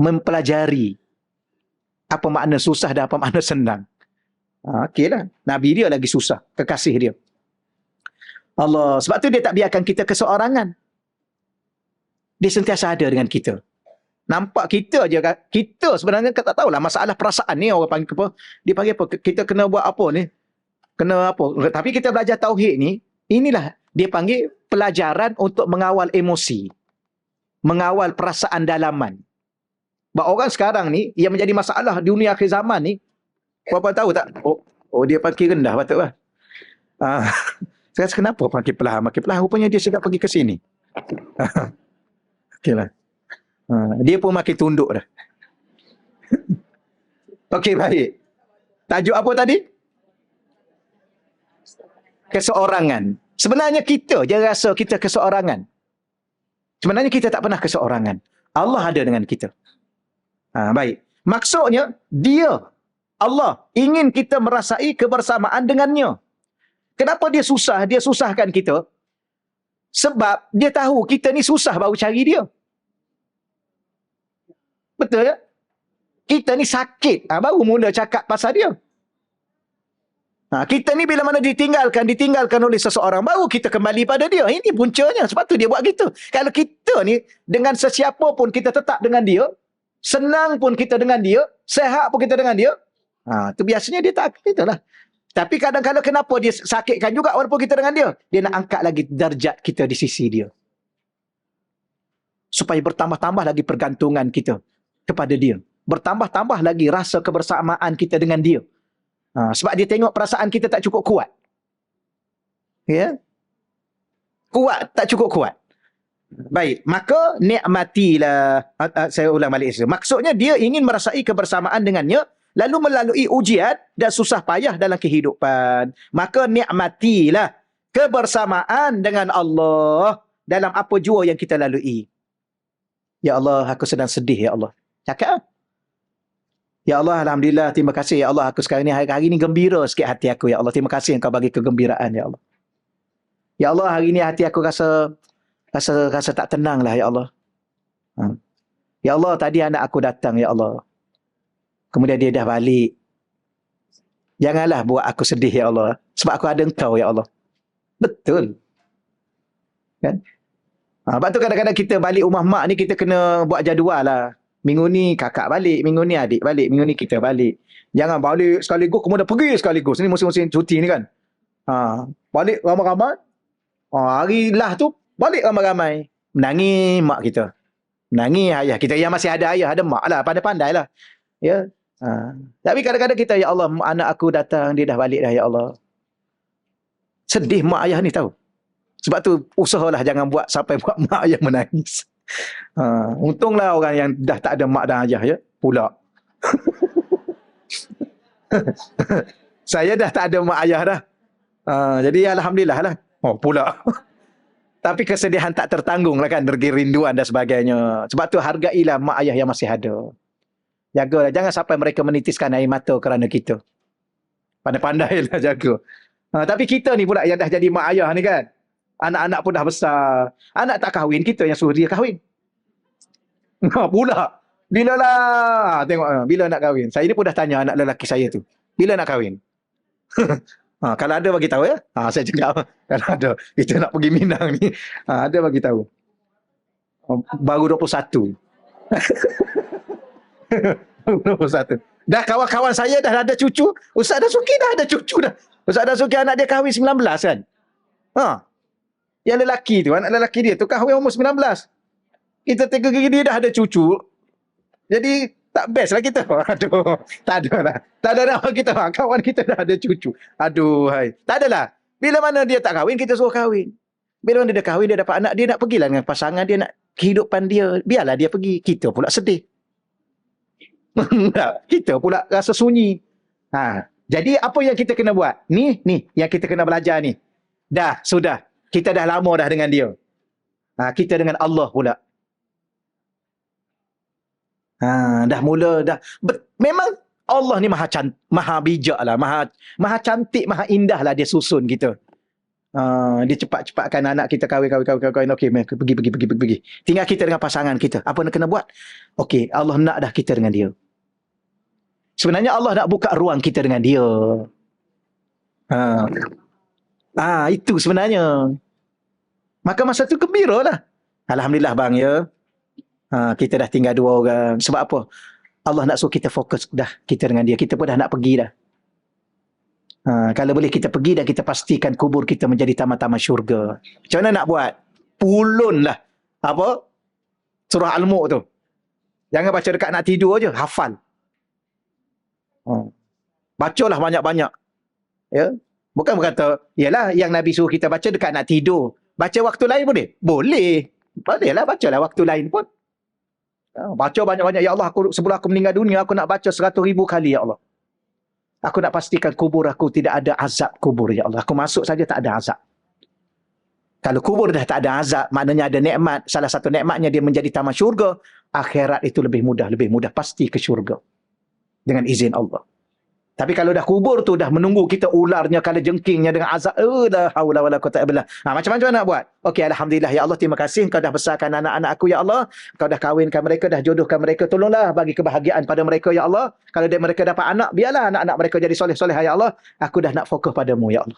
mempelajari apa makna susah dan apa makna senang. Okeylah. Nabi dia lagi susah. Kekasih dia. Allah. Sebab tu dia tak biarkan kita keseorangan. Dia sentiasa ada dengan kita. Nampak kita je, kita sebenarnya tak tahulah masalah perasaan ni, orang panggil apa, dia panggil apa, kita kena buat apa ni, kena apa, tapi kita belajar tauhid ni, inilah dia panggil pelajaran untuk mengawal emosi, mengawal perasaan dalaman. Sebab orang sekarang ni yang menjadi masalah di dunia akhir zaman ni, apa tahu tak, dia pakai rendah patut lah. Saya rasa kenapa makin perlahan, rupanya dia sedap pergi ke sini. Okeylah. Dia pun makin tunduk dah. Okey, baik. Tajuk apa tadi? Keseorangan. Sebenarnya kita je rasa kita keseorangan. Sebenarnya kita tak pernah keseorangan. Allah ada dengan kita. Baik. Maksudnya, Allah ingin kita merasai kebersamaan dengannya. Kenapa dia susah? Dia susahkan kita. Sebab dia tahu kita ni susah baru cari dia. Betul tak? Kita ni sakit. Baru mula cakap pasal dia. Kita ni bila mana ditinggalkan oleh seseorang, baru kita kembali pada dia. Ini puncanya. Sebab tu dia buat gitu. Kalau kita ni dengan sesiapa pun kita tetap dengan dia, senang pun kita dengan dia, sehat pun kita dengan dia, tu biasanya dia tak itulah. Tapi kadang-kadang kenapa dia sakitkan juga walaupun kita dengan dia? Dia nak angkat lagi darjat kita di sisi dia. Supaya bertambah-tambah lagi pergantungan kita kepada dia. Bertambah-tambah lagi rasa kebersamaan kita dengan dia. Sebab dia tengok perasaan kita tak cukup kuat. Ya? Kuat, tak cukup kuat. Baik, maka nikmatilah. Saya ulang balik. Maksudnya dia ingin merasai kebersamaan dengannya, lalu melalui ujian dan susah payah dalam kehidupan. Maka nikmatilah kebersamaan dengan Allah dalam apa jua yang kita lalui. Ya Allah, aku sedang sedih, ya Allah. Cakap. Ya Allah, Alhamdulillah, terima kasih, ya Allah. Aku sekarang ni, hari ni gembira sikit hati aku, ya Allah. Terima kasih engkau bagi kegembiraan, ya Allah. Ya Allah, hari ni hati aku rasa tak tenang lah, ya Allah. Ya Allah, tadi anak aku datang, ya Allah. Kemudian dia dah balik. Janganlah buat aku sedih, ya Allah. Sebab aku ada engkau, ya Allah. Betul. Kan? Sebab tu kadang-kadang kita balik rumah mak ni, kita kena buat jadual lah. Minggu ni kakak balik, minggu ni adik balik, minggu ni kita balik. Jangan balik sekaligus, kemudian pergi sekaligus. Ini musim-musim cuti ni kan. Balik ramai-ramai. Hari lah tu, balik ramai-ramai. Menangis mak kita. Menangis ayah kita. Yang masih ada ayah, ada mak lah. Pandai-pandai lah. Ya. Tapi kadang-kadang kita, ya Allah, anak aku datang, dia dah balik dah, ya Allah. Sedih mak ayah ni tahu. Sebab tu usahalah jangan buat sampai buat mak ayah menangis. Untunglah orang yang dah tak ada mak dan ayah ya, pula. Saya dah tak ada mak ayah dah. Jadi alhamdulillah lah. Oh, pula. Tapi kesedihan tak tertanggung lah kan, dergi rinduan dan sebagainya. Sebab tu hargailah mak ayah yang masih ada. Jagalah, jangan sampai mereka menitiskan air mata kerana kita. Pandai-pandailah jaga. Tapi kita ni pula yang dah jadi mak ayah ni kan. Anak-anak pun dah besar. Anak tak kahwin, kita yang suruh dia kahwin. Pula. Bila lah. Tengok, bila nak kahwin. Saya ni pun dah tanya anak lelaki saya tu. Bila nak kahwin? Kalau ada bagi tahu ya. Saya cakap kalau ada kita nak pergi Minang ni, ada bagi tahu. Baru 21. 21. Dah kawan-kawan saya dah ada cucu. Ustaz Dasuki dah ada cucu dah. Ustaz Dasuki anak dia kahwin 19 kan. Yang lelaki tu, anak lelaki dia tu kahwin umur 19. Kita tengok dia dah ada cucu. Jadi tak best lah kita. Aduh, tak ada lah. Tak ada nama kita. Kawan kita dah ada cucu. Aduh, hai. Tak adalah. Bila mana dia tak kahwin, kita suruh kahwin. Bila mana dia kahwin, dia dapat anak, dia nak pergilah dengan pasangan dia, nak kehidupan dia. Biarlah dia pergi. Kita pula sedih. Kita pula rasa sunyi. Jadi apa yang kita kena buat? Ni yang kita kena belajar ni. Dah, sudah. Kita dah lama dah dengan dia. Kita dengan Allah pula. Dah mula dah. Memang Allah ni maha bijak lah, maha cantik, maha indah lah dia susun kita. Dia cepat-cepatkan anak kita kahwin. Okey, pergi. Tinggal kita dengan pasangan kita. Apa nak kena buat? Okey, Allah nak dah kita dengan dia. Sebenarnya Allah nak buka ruang kita dengan dia. Itu sebenarnya. Maka masa tu gembira lah. Alhamdulillah bang ya. Kita dah tinggal 2 orang. Sebab apa? Allah nak suruh kita fokus dah kita dengan dia. Kita pun dah nak pergi dah. Kalau boleh kita pergi dan kita pastikan kubur kita menjadi taman-taman syurga. Macam mana nak buat? Pulun lah. Apa? Surah Al-Mulk tu. Jangan baca dekat nak tidur je. Hafal. Bacalah banyak-banyak. Ya? Bukan berkata, yalah yang Nabi suruh kita baca dekat nak tidur. Baca waktu lain boleh? Boleh. Bolehlah bacalah waktu lain pun. Baca banyak-banyak. Ya Allah, sebelum aku meninggal dunia, aku nak baca 100,000 kali, ya Allah. Aku nak pastikan kubur aku tidak ada azab kubur, ya Allah. Aku masuk saja tak ada azab. Kalau kubur dah tak ada azab, maknanya ada nikmat. Salah satu nikmatnya dia menjadi taman syurga. Akhirat itu lebih mudah pasti ke syurga. Dengan izin Allah. Tapi kalau dah kubur tu dah menunggu kita ularnya, kala jengkingnya dengan azab, la haula wala quwwata illa billah. Macam-macam nak buat? Okey, alhamdulillah ya Allah, terima kasih Engkau dah besarkan anak-anak aku ya Allah. Engkau dah kahwinkan mereka, dah jodohkan mereka. Tolonglah bagi kebahagiaan pada mereka ya Allah. Kalau mereka dapat anak, biarlah anak-anak mereka jadi soleh-solehah ya Allah. Aku dah nak fokus padamu ya Allah.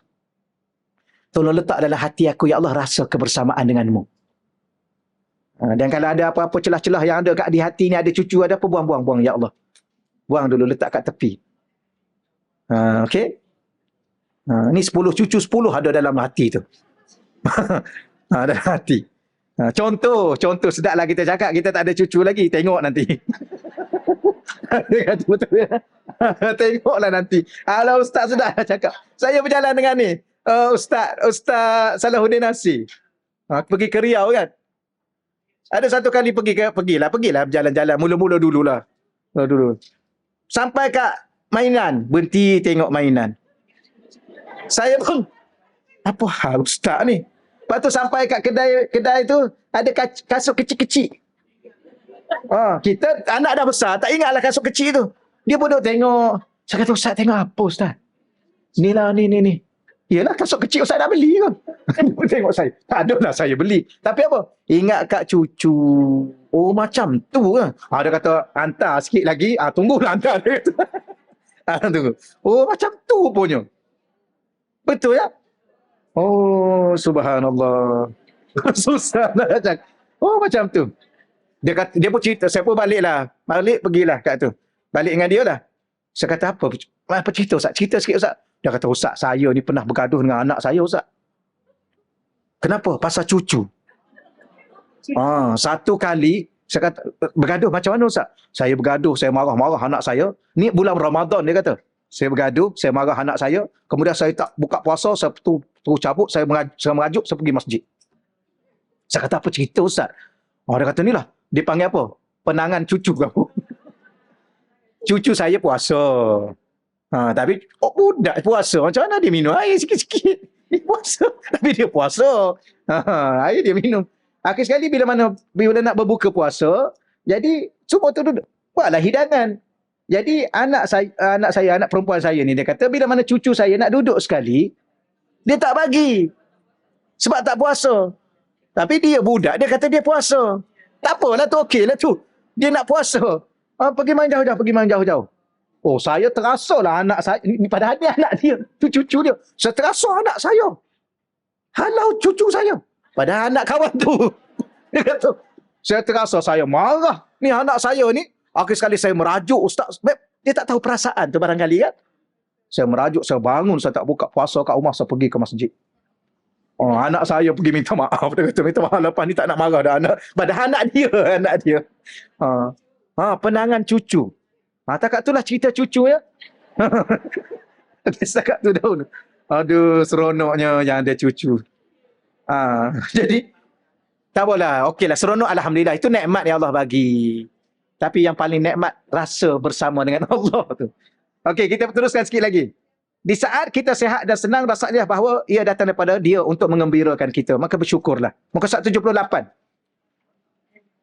Tolong letak dalam hati aku ya Allah rasa kebersamaan denganmu. Dan kalau ada apa-apa celah-celah yang ada kat di hati ni, ada cucu, ada apa, buang ya Allah. Buang dulu, letak kat tepi. Okey. Ni 10 cucu 10 ada dalam hati tu. Dalam hati. Contoh sedaplah kita cakap, kita tak ada cucu lagi, tengok nanti. Dia kata betul ya. Tengoklah nanti. Alah ustaz sudah cakap. Saya berjalan dengan ni. Ustaz Salahuddin Nasir. Pergi ke Riau kan. Ada satu kali pergilah berjalan-jalan mula-mula dululah. Dulu. Sampai kat mainan, berhenti tengok mainan. Saya pun, apa hal ustaz ni? Lepas tu sampai kat kedai tu, ada kasut kecil-kecil. Kita, anak dah besar, tak ingatlah kasut kecil tu. Dia pun duduk tengok. Saya kata, ustaz tengok apa ustaz? Inilah, ni. Yelah, kasut kecil ustaz dah beli kan? Dia pun tengok saya. Tak adalah saya beli. Tapi apa? Ingat kat cucu. Oh, macam tu kan? Dia kata, hantar sikit lagi. Tunggulah hantar. Dia kata. Tunggu. Oh, macam tu punya. Betul ya? Oh, subhanallah. Susah nak cakap. Oh, macam tu. Dia pun cerita. Saya pun baliklah. Pergilah kat tu. Balik dengan dia lah. Saya kata, apa cerita Ustaz? Cerita sikit Ustaz. Dia kata, Ustaz, saya ni pernah bergaduh dengan anak saya Ustaz. Kenapa? Pasal cucu. Satu kali, saya kata, bergaduh macam mana Ustaz? Saya bergaduh, saya marah-marah anak saya. Ni bulan Ramadan dia kata. Saya bergaduh, saya marah anak saya. Kemudian saya tak buka puasa, saya terus cabut, saya merajuk, saya pergi masjid. Saya kata, apa cerita Ustaz? Oh, dia kata ni lah. Dia panggil apa? Penangan cucu kamu. Cucu saya puasa. Tapi budak puasa. Macam mana dia minum air sikit-sikit? Dia puasa. Tapi dia puasa. Air dia minum. Akhir sekali bila nak berbuka puasa, jadi semua tu duduk. Buatlah hidangan. Jadi anak perempuan saya ni, dia kata bila mana cucu saya nak duduk sekali, dia tak bagi. Sebab tak puasa. Tapi dia budak, dia kata dia puasa. Tak apalah tu, okey lah tu. Dia nak puasa. Pergi main jauh-jauh. Oh, saya terasa lah anak saya, padahal ni anak dia, tu cucu dia. Saya terasa anak saya. Halau cucu saya. Padahal anak kawan tu. Dia kata, saya terasa saya marah. Ni anak saya ni, akhir sekali saya merajuk ustaz. Dia tak tahu perasaan tu barangkali kan. Saya merajuk, saya bangun, saya tak buka puasa kat rumah, saya pergi ke masjid. Oh, anak saya pergi minta maaf. Dia kata, minta maaf lepas ni tak nak marah dah anak. Padahal anak dia. Penangan cucu. Takat itulah cerita cucu ya. Setakat tu dahulu. Aduh, seronoknya yang ada cucu. Jadi, tak apalah. Okeylah, seronok alhamdulillah. Itu nikmat yang Allah bagi. Tapi yang paling nikmat, rasa bersama dengan Allah tu. Okey, kita teruskan sikit lagi. Di saat kita sihat dan senang, rasanya bahawa ia datang daripada dia untuk mengembirakan kita. Maka bersyukurlah. Muka surat 78.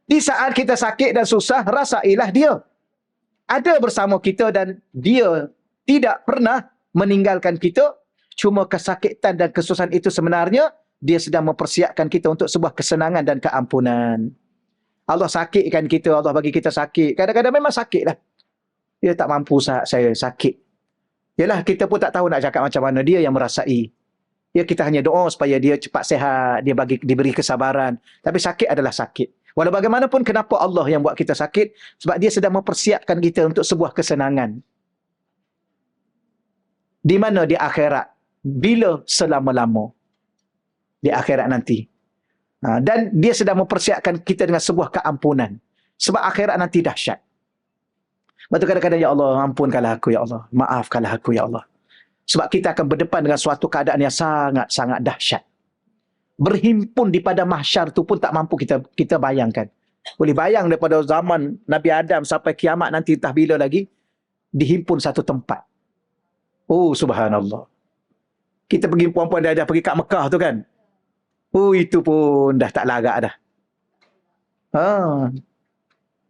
Di saat kita sakit dan susah, rasailah dia ada bersama kita dan dia tidak pernah meninggalkan kita. Cuma kesakitan dan kesusahan itu sebenarnya dia sedang mempersiapkan kita untuk sebuah kesenangan dan keampunan. Allah sakitkan kita, Allah bagi kita sakit. Kadang-kadang memang sakit lah. Dia tak mampu saya sakit. Yalah, kita pun tak tahu nak cakap macam mana. Dia yang merasai. Ya, kita hanya doa supaya dia cepat sihat, diberi kesabaran. Tapi sakit adalah sakit. Walau bagaimanapun, kenapa Allah yang buat kita sakit? Sebab dia sedang mempersiapkan kita untuk sebuah kesenangan. Di mana di akhirat? Bila selama-lama? Di akhirat nanti. Dan dia sedang mempersiapkan kita dengan sebuah keampunan. Sebab akhirat nanti dahsyat. Lepas tu kadang-kadang, ya Allah, ampunkanlah aku, ya Allah. Maafkanlah aku, ya Allah. Sebab kita akan berdepan dengan suatu keadaan yang sangat-sangat dahsyat. Berhimpun di pada mahsyar tu pun tak mampu kita bayangkan. Boleh bayang daripada zaman Nabi Adam sampai kiamat nanti entah bila lagi, dihimpun satu tempat. Oh, subhanallah. Kita pergi, puan-puan dah pergi kat Mekah tu kan. Oh, itu pun dah tak lagak dah.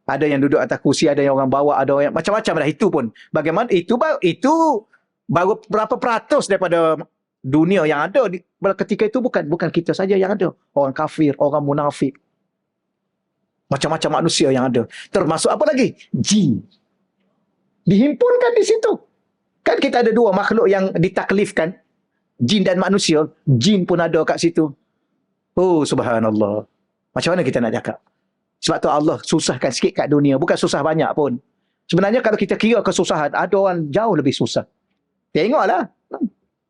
Ada yang duduk atas kursi, ada yang orang bawa, ada yang macam-macam dah. Itu pun. Bagaimana? Itu baru berapa peratus daripada dunia yang ada ketika itu. Bukan kita saja yang ada. Orang kafir, orang munafik. Macam-macam manusia yang ada. Termasuk apa lagi? Jin. Dihimpunkan di situ. Kan kita ada dua makhluk yang ditaklifkan. Jin dan manusia. Jin pun ada kat situ. Oh, subhanallah. Macam mana kita nak cakap? Sebab tu Allah susahkan sikit kat dunia. Bukan susah banyak pun. Sebenarnya kalau kita kira kesusahan, ada orang jauh lebih susah. Tengoklah.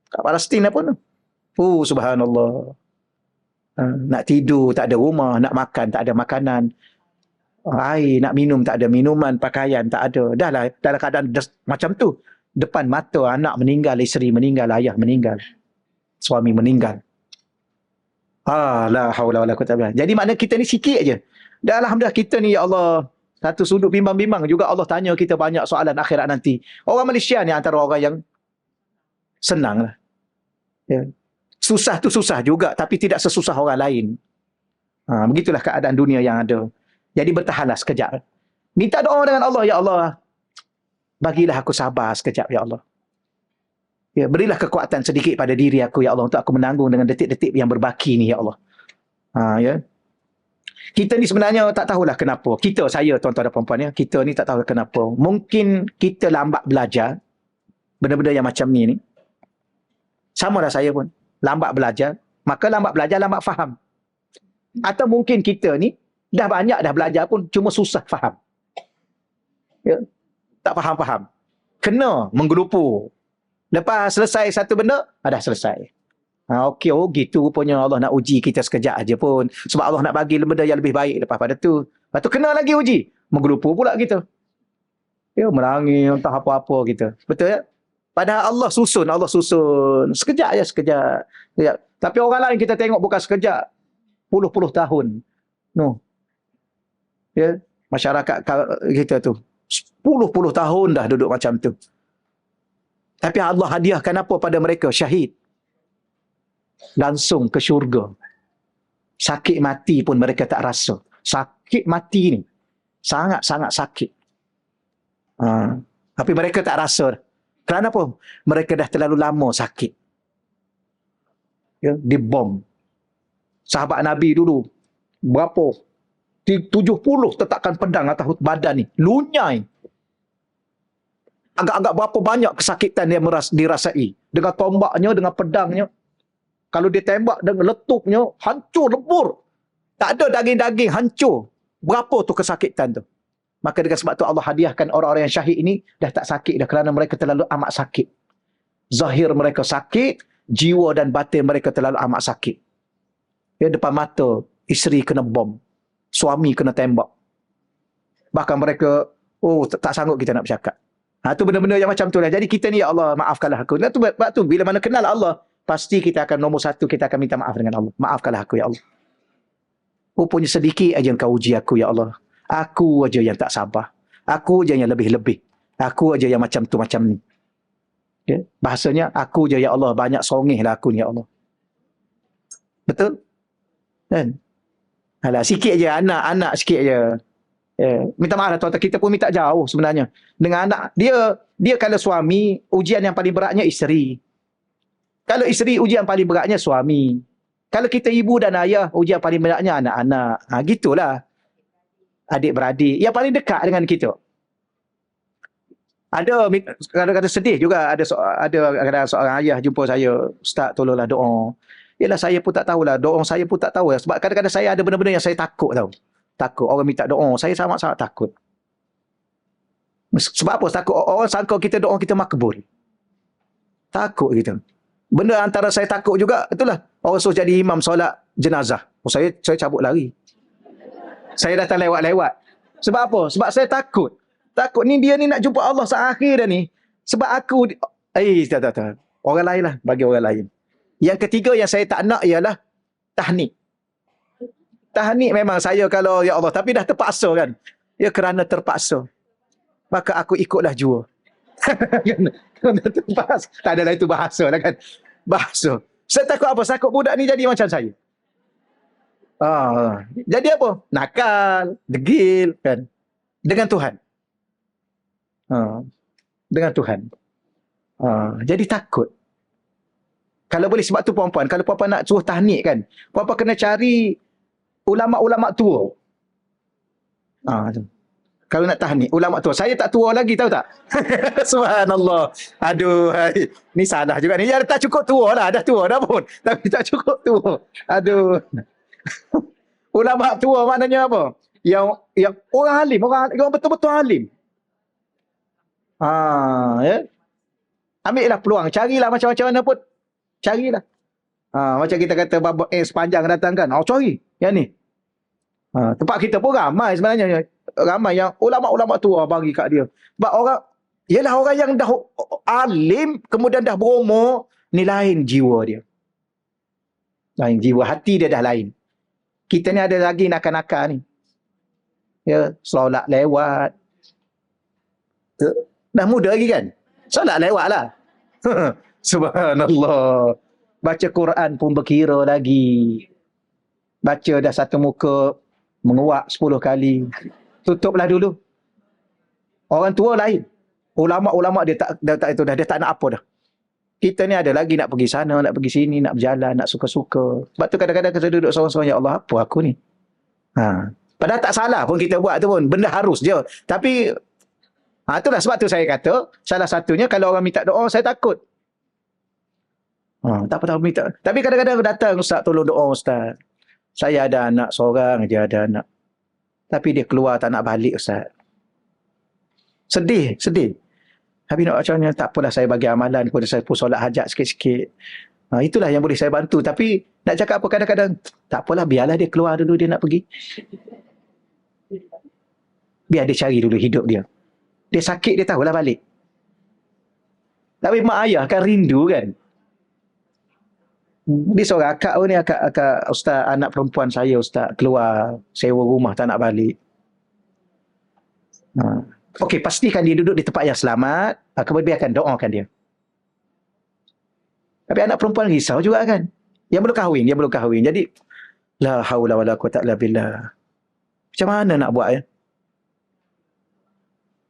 Kat Palestin pun. Oh, subhanallah. Nak tidur, tak ada rumah. Nak makan, tak ada makanan. Air, nak minum, tak ada minuman. Pakaian, tak ada. Dah lah, dalam keadaan macam tu. Depan mata, anak meninggal, isteri meninggal, ayah meninggal. Suami meninggal. La haula wala quwwata illa billah. Jadi makna kita ni sikit aje. Dan alhamdulillah kita ni, ya Allah, satu sudut bimbang-bimbang juga Allah tanya kita banyak soalan akhirat nanti. Orang Malaysia ni antara orang yang senang lah. Ya. Susah tu susah juga, tapi tidak sesusah orang lain. Begitulah keadaan dunia yang ada. Jadi bertahanlah sekejap. Minta doa dengan Allah, ya Allah, bagilah aku sabar sekejap, ya Allah. Ya, berilah kekuatan sedikit pada diri aku, ya Allah, untuk aku menanggung dengan detik-detik yang berbaki ni, ya Allah. Ya. Kita ni sebenarnya tak tahulah kenapa. Saya, tuan-tuan dan puan-puan, ya, kita ni tak tahulah kenapa. Mungkin kita lambat belajar benda-benda yang macam ni. Sama dah saya pun. Lambat belajar. Maka lambat belajar, lambat faham. Atau mungkin kita ni dah banyak dah belajar pun, cuma susah faham. Ya. Tak faham-faham. Kena menggelupur. Lepas selesai satu benda, dah selesai. Okey, gitu rupanya Allah nak uji kita sekejap aja pun. Sebab Allah nak bagi benda yang lebih baik lepas pada tu. Lepas tu kena lagi uji. Menggelupur pula kita. Ya, merangi, entah apa-apa kita. Betul ya? Padahal Allah susun. Sekejap aja, sekejap. Tapi orang lain kita tengok bukan sekejap. Puluh-puluh tahun. No. Ya, masyarakat kita tu 10 tahun dah duduk macam tu. Tapi Allah hadiahkan apa pada mereka? Syahid. Langsung ke syurga. Sakit mati pun mereka tak rasa. Sakit mati ni sangat-sangat sakit. Tapi mereka tak rasa. Kerana apa? Mereka dah terlalu lama sakit. Ya, dibom. Sahabat Nabi dulu, berapa? 70 tetakkan pedang atas badan ni. Lunyai. Agak-agak berapa banyak kesakitan dia dirasai. Dengan tombaknya, dengan pedangnya. Kalau dia tembak dengan letupnya, hancur, lebur. Tak ada daging-daging, hancur. Berapa tu kesakitan tu? Maka dengan sebab tu Allah hadiahkan orang-orang yang syahid ini dah tak sakit dah kerana mereka terlalu amat sakit. Zahir mereka sakit, jiwa dan batin mereka terlalu amat sakit. Ya, depan mata, isteri kena bom. Suami kena tembak. Bahkan mereka, tak sanggup kita nak bercakap. Tu benda-benda yang macam tu lah. Jadi kita ni, ya Allah, maafkanlah aku. Sebab tu, bila mana kenal Allah, pasti kita akan nombor satu, kita akan minta maaf dengan Allah. Maafkanlah aku, ya Allah. Rupanya sedikit aja engkau uji aku, ya Allah. Aku aja yang tak sabar. Aku aja yang lebih-lebih. Aku aja yang macam tu, macam ni. Okay? Bahasanya, aku aja, ya Allah, banyak songih lah aku ni, ya Allah. Betul? Kan? Alah, sikit je, anak-anak sikit je. Minta maaf lah tuan-tuan, kita pun minta jauh sebenarnya. Dengan anak, dia kalau suami, ujian yang paling beratnya isteri. Kalau isteri, ujian paling beratnya suami. Kalau kita ibu dan ayah, ujian paling beratnya anak-anak. Gitulah. Adik-beradik. Yang paling dekat dengan kita. Ada, kadang-kadang sedih juga. Ada kadang seorang ayah jumpa saya, Ustaz tolonglah doa. Yalah, saya pun tak tahulah. Doa saya pun tak tahu. Sebab kadang-kadang saya ada benda-benda yang saya takut tahu. Takut. Orang minta doa. Saya sangat-sangat takut. Sebab apa? Takut orang sangka kita doa kita makbul. Takut kita. Benda antara saya takut juga, itulah. Orang suruh jadi imam solat jenazah. Saya cabut lari. Saya datang lewat-lewat. Sebab apa? Sebab saya takut. Takut ni dia ni nak jumpa Allah seakhir dah ni. Sebab aku... tak. Orang lain lah. Bagi orang lain. Yang ketiga yang saya tak nak ialah tahnik. Tahnik memang saya kalau ya Allah, tapi dah terpaksa kan. Ya kerana terpaksa. Maka aku ikutlah jua. Kerana terpaksa. Tak adalah itu bahasa lah kan. Bahasa. Saya takut apa? Takut budak ni jadi macam saya. Jadi apa? Nakal, degil kan. Dengan Tuhan. Dengan Tuhan. Jadi takut. Kalau boleh, sebab tu puan-puan, kalau puan-puan nak suruh tahnik kan, puan-puan kena cari ulama-ulama tua. Kalau nak tahnik, ulama tua. Saya tak tua lagi, tahu tak? Subhanallah. Aduh, ni salah juga ni. Ya, tak cukup tua lah. Dah tua dah pun. Tapi tak cukup tua. Aduh. Ulama tua maknanya apa? Yang orang alim. Orang betul-betul alim. Ya. Ambillah peluang. Carilah macam-macam mana pun. Carilah. Macam kita kata sepanjang datang kan. Cari. Yang ni. Tempat kita pun ramai sebenarnya. Ramai yang ulama-ulama tua bagi kat dia. Sebab orang, ialah orang yang dah alim, kemudian dah berumur, ni lain jiwa dia. Lain jiwa. Hati dia dah lain. Kita ni ada lagi nakal-nakal ni. Ya, solat lewat. Dah muda lagi kan? Solat lewat lah. Subhanallah. Baca Quran pun berkira lagi. Baca dah satu muka, menguak 10 kali. Tutuplah dulu. Orang tua lain. Ulama-ulama dia tak nak apa dah. Kita ni ada lagi nak pergi sana, nak pergi sini, nak berjalan, nak suka-suka. Sebab tu kadang-kadang kita duduk seorang-seorang, ya Allah, apa aku ni? Padahal tak salah pun kita buat tu pun. Benda harus je. Tapi, itulah sebab tu saya kata, salah satunya kalau orang minta doa, saya takut. Tak apa minta. Tapi kadang-kadang datang, Ustaz tolong doa Ustaz. Saya ada anak seorang je, ada anak. Tapi dia keluar tak nak balik Ustaz. Sedih. Habis nak macamnya, tak apalah saya bagi amalan kepada saya pun solat hajat sikit-sikit. Itulah yang boleh saya bantu. Tapi nak cakap apa kadang-kadang, tak apalah biarlah dia keluar dulu dia nak pergi. Biar dia cari dulu hidup dia. Dia sakit dia tahulah balik. Tapi mak ayah kan rindu kan. Dia seorang akak ni, akak Ustaz, anak perempuan saya Ustaz keluar sewa rumah tak nak balik. Ha. Okey, pastikan dia duduk di tempat yang selamat, kemudian biarkan doakan dia. Tapi anak perempuan risau juga kan. Yang belum kahwin, dia belum kahwin. Jadi, la haula wala quwata illa billah. Macam mana nak buat ya?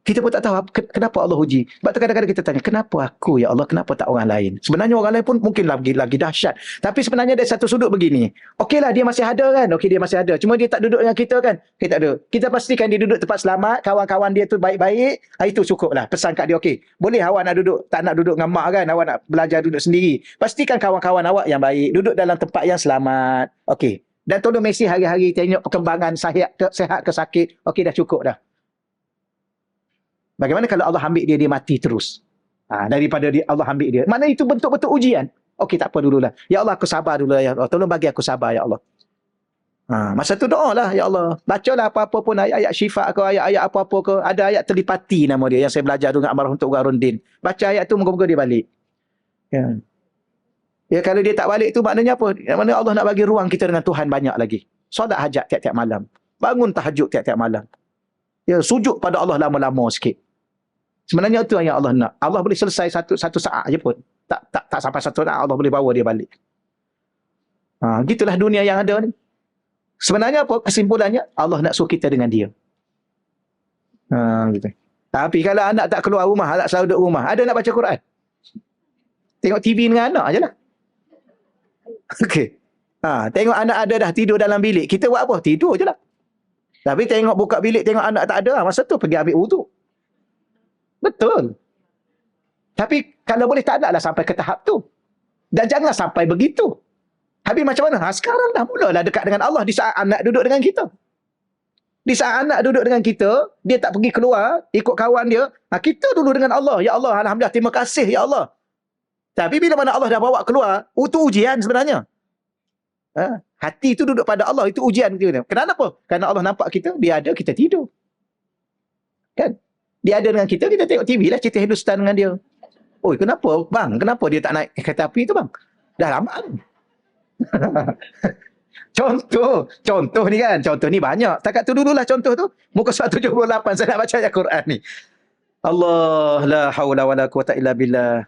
Kita pun tak tahu kenapa Allah uji. Sebab tu kadang-kadang kita tanya, kenapa aku ya Allah, kenapa tak orang lain? Sebenarnya orang lain pun mungkin lagi dahsyat. Tapi sebenarnya dari satu sudut begini. Okeylah, dia masih ada kan? Okey, dia masih ada. Cuma dia tak duduk dengan kita kan? Kita ada. Kita pastikan dia duduk tempat selamat, kawan-kawan dia tu baik-baik. Itu cukup lah. Pesan kat dia, okey. Boleh awak nak duduk, tak nak duduk dengan mak kan? Awak nak belajar duduk sendiri. Pastikan kawan-kawan awak yang baik. Duduk dalam tempat yang selamat. Okey. Dan tolong mesti hari-hari tengok perkembangan sihat ke sakit. Okey, dah cukup dah. Bagaimana kalau Allah ambil dia mati terus? Daripada Allah ambil dia. Mana itu bentuk-bentuk ujian. Okey, tak apa dululah. Ya Allah, aku sabar dulu ya Allah. Tolong bagi aku sabar ya Allah. Masa tu doa lah, ya Allah. Bacalah apa-apa pun ayat-ayat syifa ke, ayat-ayat apa-apa ke. Ada ayat telipati nama dia yang saya belajar dengan Amarah untuk Garundin. Baca ayat tu, moga-moga dia balik. Ya. Ya, kalau dia tak balik tu maknanya apa? Maknanya Allah nak bagi ruang kita dengan Tuhan banyak lagi. Solat hajat tiap-tiap malam. Bangun tahajud tiap-tiap malam. Ya, sujud pada Allah lama-lama sikit. Sebenarnya itu yang Allah nak. Allah boleh selesai satu saat je pun. Tak sampai satu saat Allah boleh bawa dia balik. Gitulah dunia yang ada ni. Sebenarnya apa kesimpulannya? Allah nak suruh kita dengan dia. Gitu. Tapi kalau anak tak keluar rumah, anak selalu duduk rumah, ada nak baca Quran? Tengok TV dengan anak je lah. Okey. Tengok anak ada dah tidur dalam bilik. Kita buat apa? Tidur je lah. Tapi tengok buka bilik, tengok anak tak ada, masa tu pergi ambil wuduk. Betul. Tapi kalau boleh tak naklah sampai ke tahap tu. Dan janganlah sampai begitu. Habis macam mana? Sekarang dah mulalah dekat dengan Allah di saat anak duduk dengan kita. Di saat anak duduk dengan kita, dia tak pergi keluar, ikut kawan dia. Kita dulu dengan Allah. Ya Allah, Alhamdulillah, terima kasih ya Allah. Tapi bila mana Allah dah bawa keluar, itu ujian sebenarnya. Hati itu duduk pada Allah, itu ujian. Kenapa? Kerana Allah nampak kita, dia ada, kita tidur. Kan? Dia ada dengan kita tengok TV lah, cerita Hindustan dengan dia. Oi, kenapa bang? Kenapa dia tak naik kereta api tu bang? Dah lama kan? Contoh ni kan. Contoh ni banyak. Takat tu dululah contoh tu. Muka surat 78 saya nak baca ayat Quran ni. Allah, la haula wala quwata illa billah.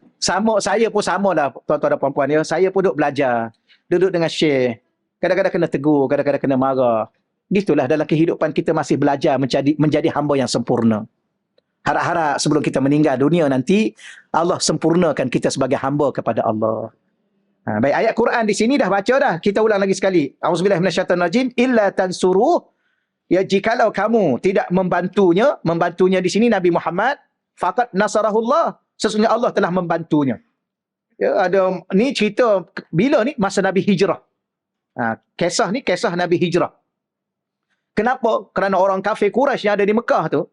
Saya pun sama lah tuan-tuan dan puan-puan ya. Saya pun duduk belajar. Duduk dengan syekh. Kadang-kadang kena tegur, kadang-kadang kena marah. Gitulah dalam kehidupan kita masih belajar menjadi hamba yang sempurna. Harap-harap sebelum kita meninggal dunia nanti, Allah sempurnakan kita sebagai hamba kepada Allah. Baik, ayat Quran di sini dah baca dah. Kita ulang lagi sekali. Auzubillahi minasyaitonirrajim. Illa tansuruh. Ya, jikalau kamu tidak membantunya di sini Nabi Muhammad, faqad nasarahullah. Sesungguhnya Allah telah membantunya. Ya, ada ni cerita bila ni? Masa Nabi hijrah. Kisah ni kisah Nabi hijrah. Kenapa? Kerana orang kafir Quraisy yang ada di Mekah tu,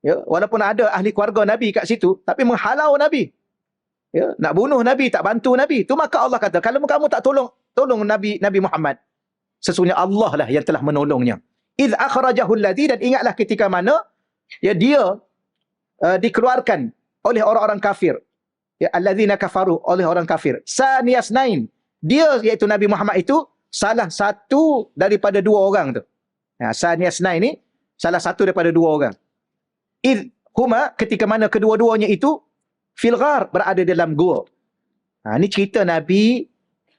ya, walaupun ada ahli keluarga Nabi kat situ, tapi menghalau Nabi. Ya, nak bunuh Nabi, tak bantu Nabi. Tu maka Allah kata, kalau kamu tak tolong Nabi Muhammad, sesungguhnya Allah lah yang telah menolongnya. Idh akhrajahu alladhi, dan ingatlah ketika mana ya dia dikeluarkan oleh orang-orang kafir. Ya, alladzina kafaru, oleh orang kafir. Saniyasnain. Dia iaitu Nabi Muhammad itu salah satu daripada dua orang tu. Saniyasnain ni salah satu daripada dua orang. Idh huma, ketika mana kedua-duanya itu fil ghar, berada dalam gua. Ini cerita Nabi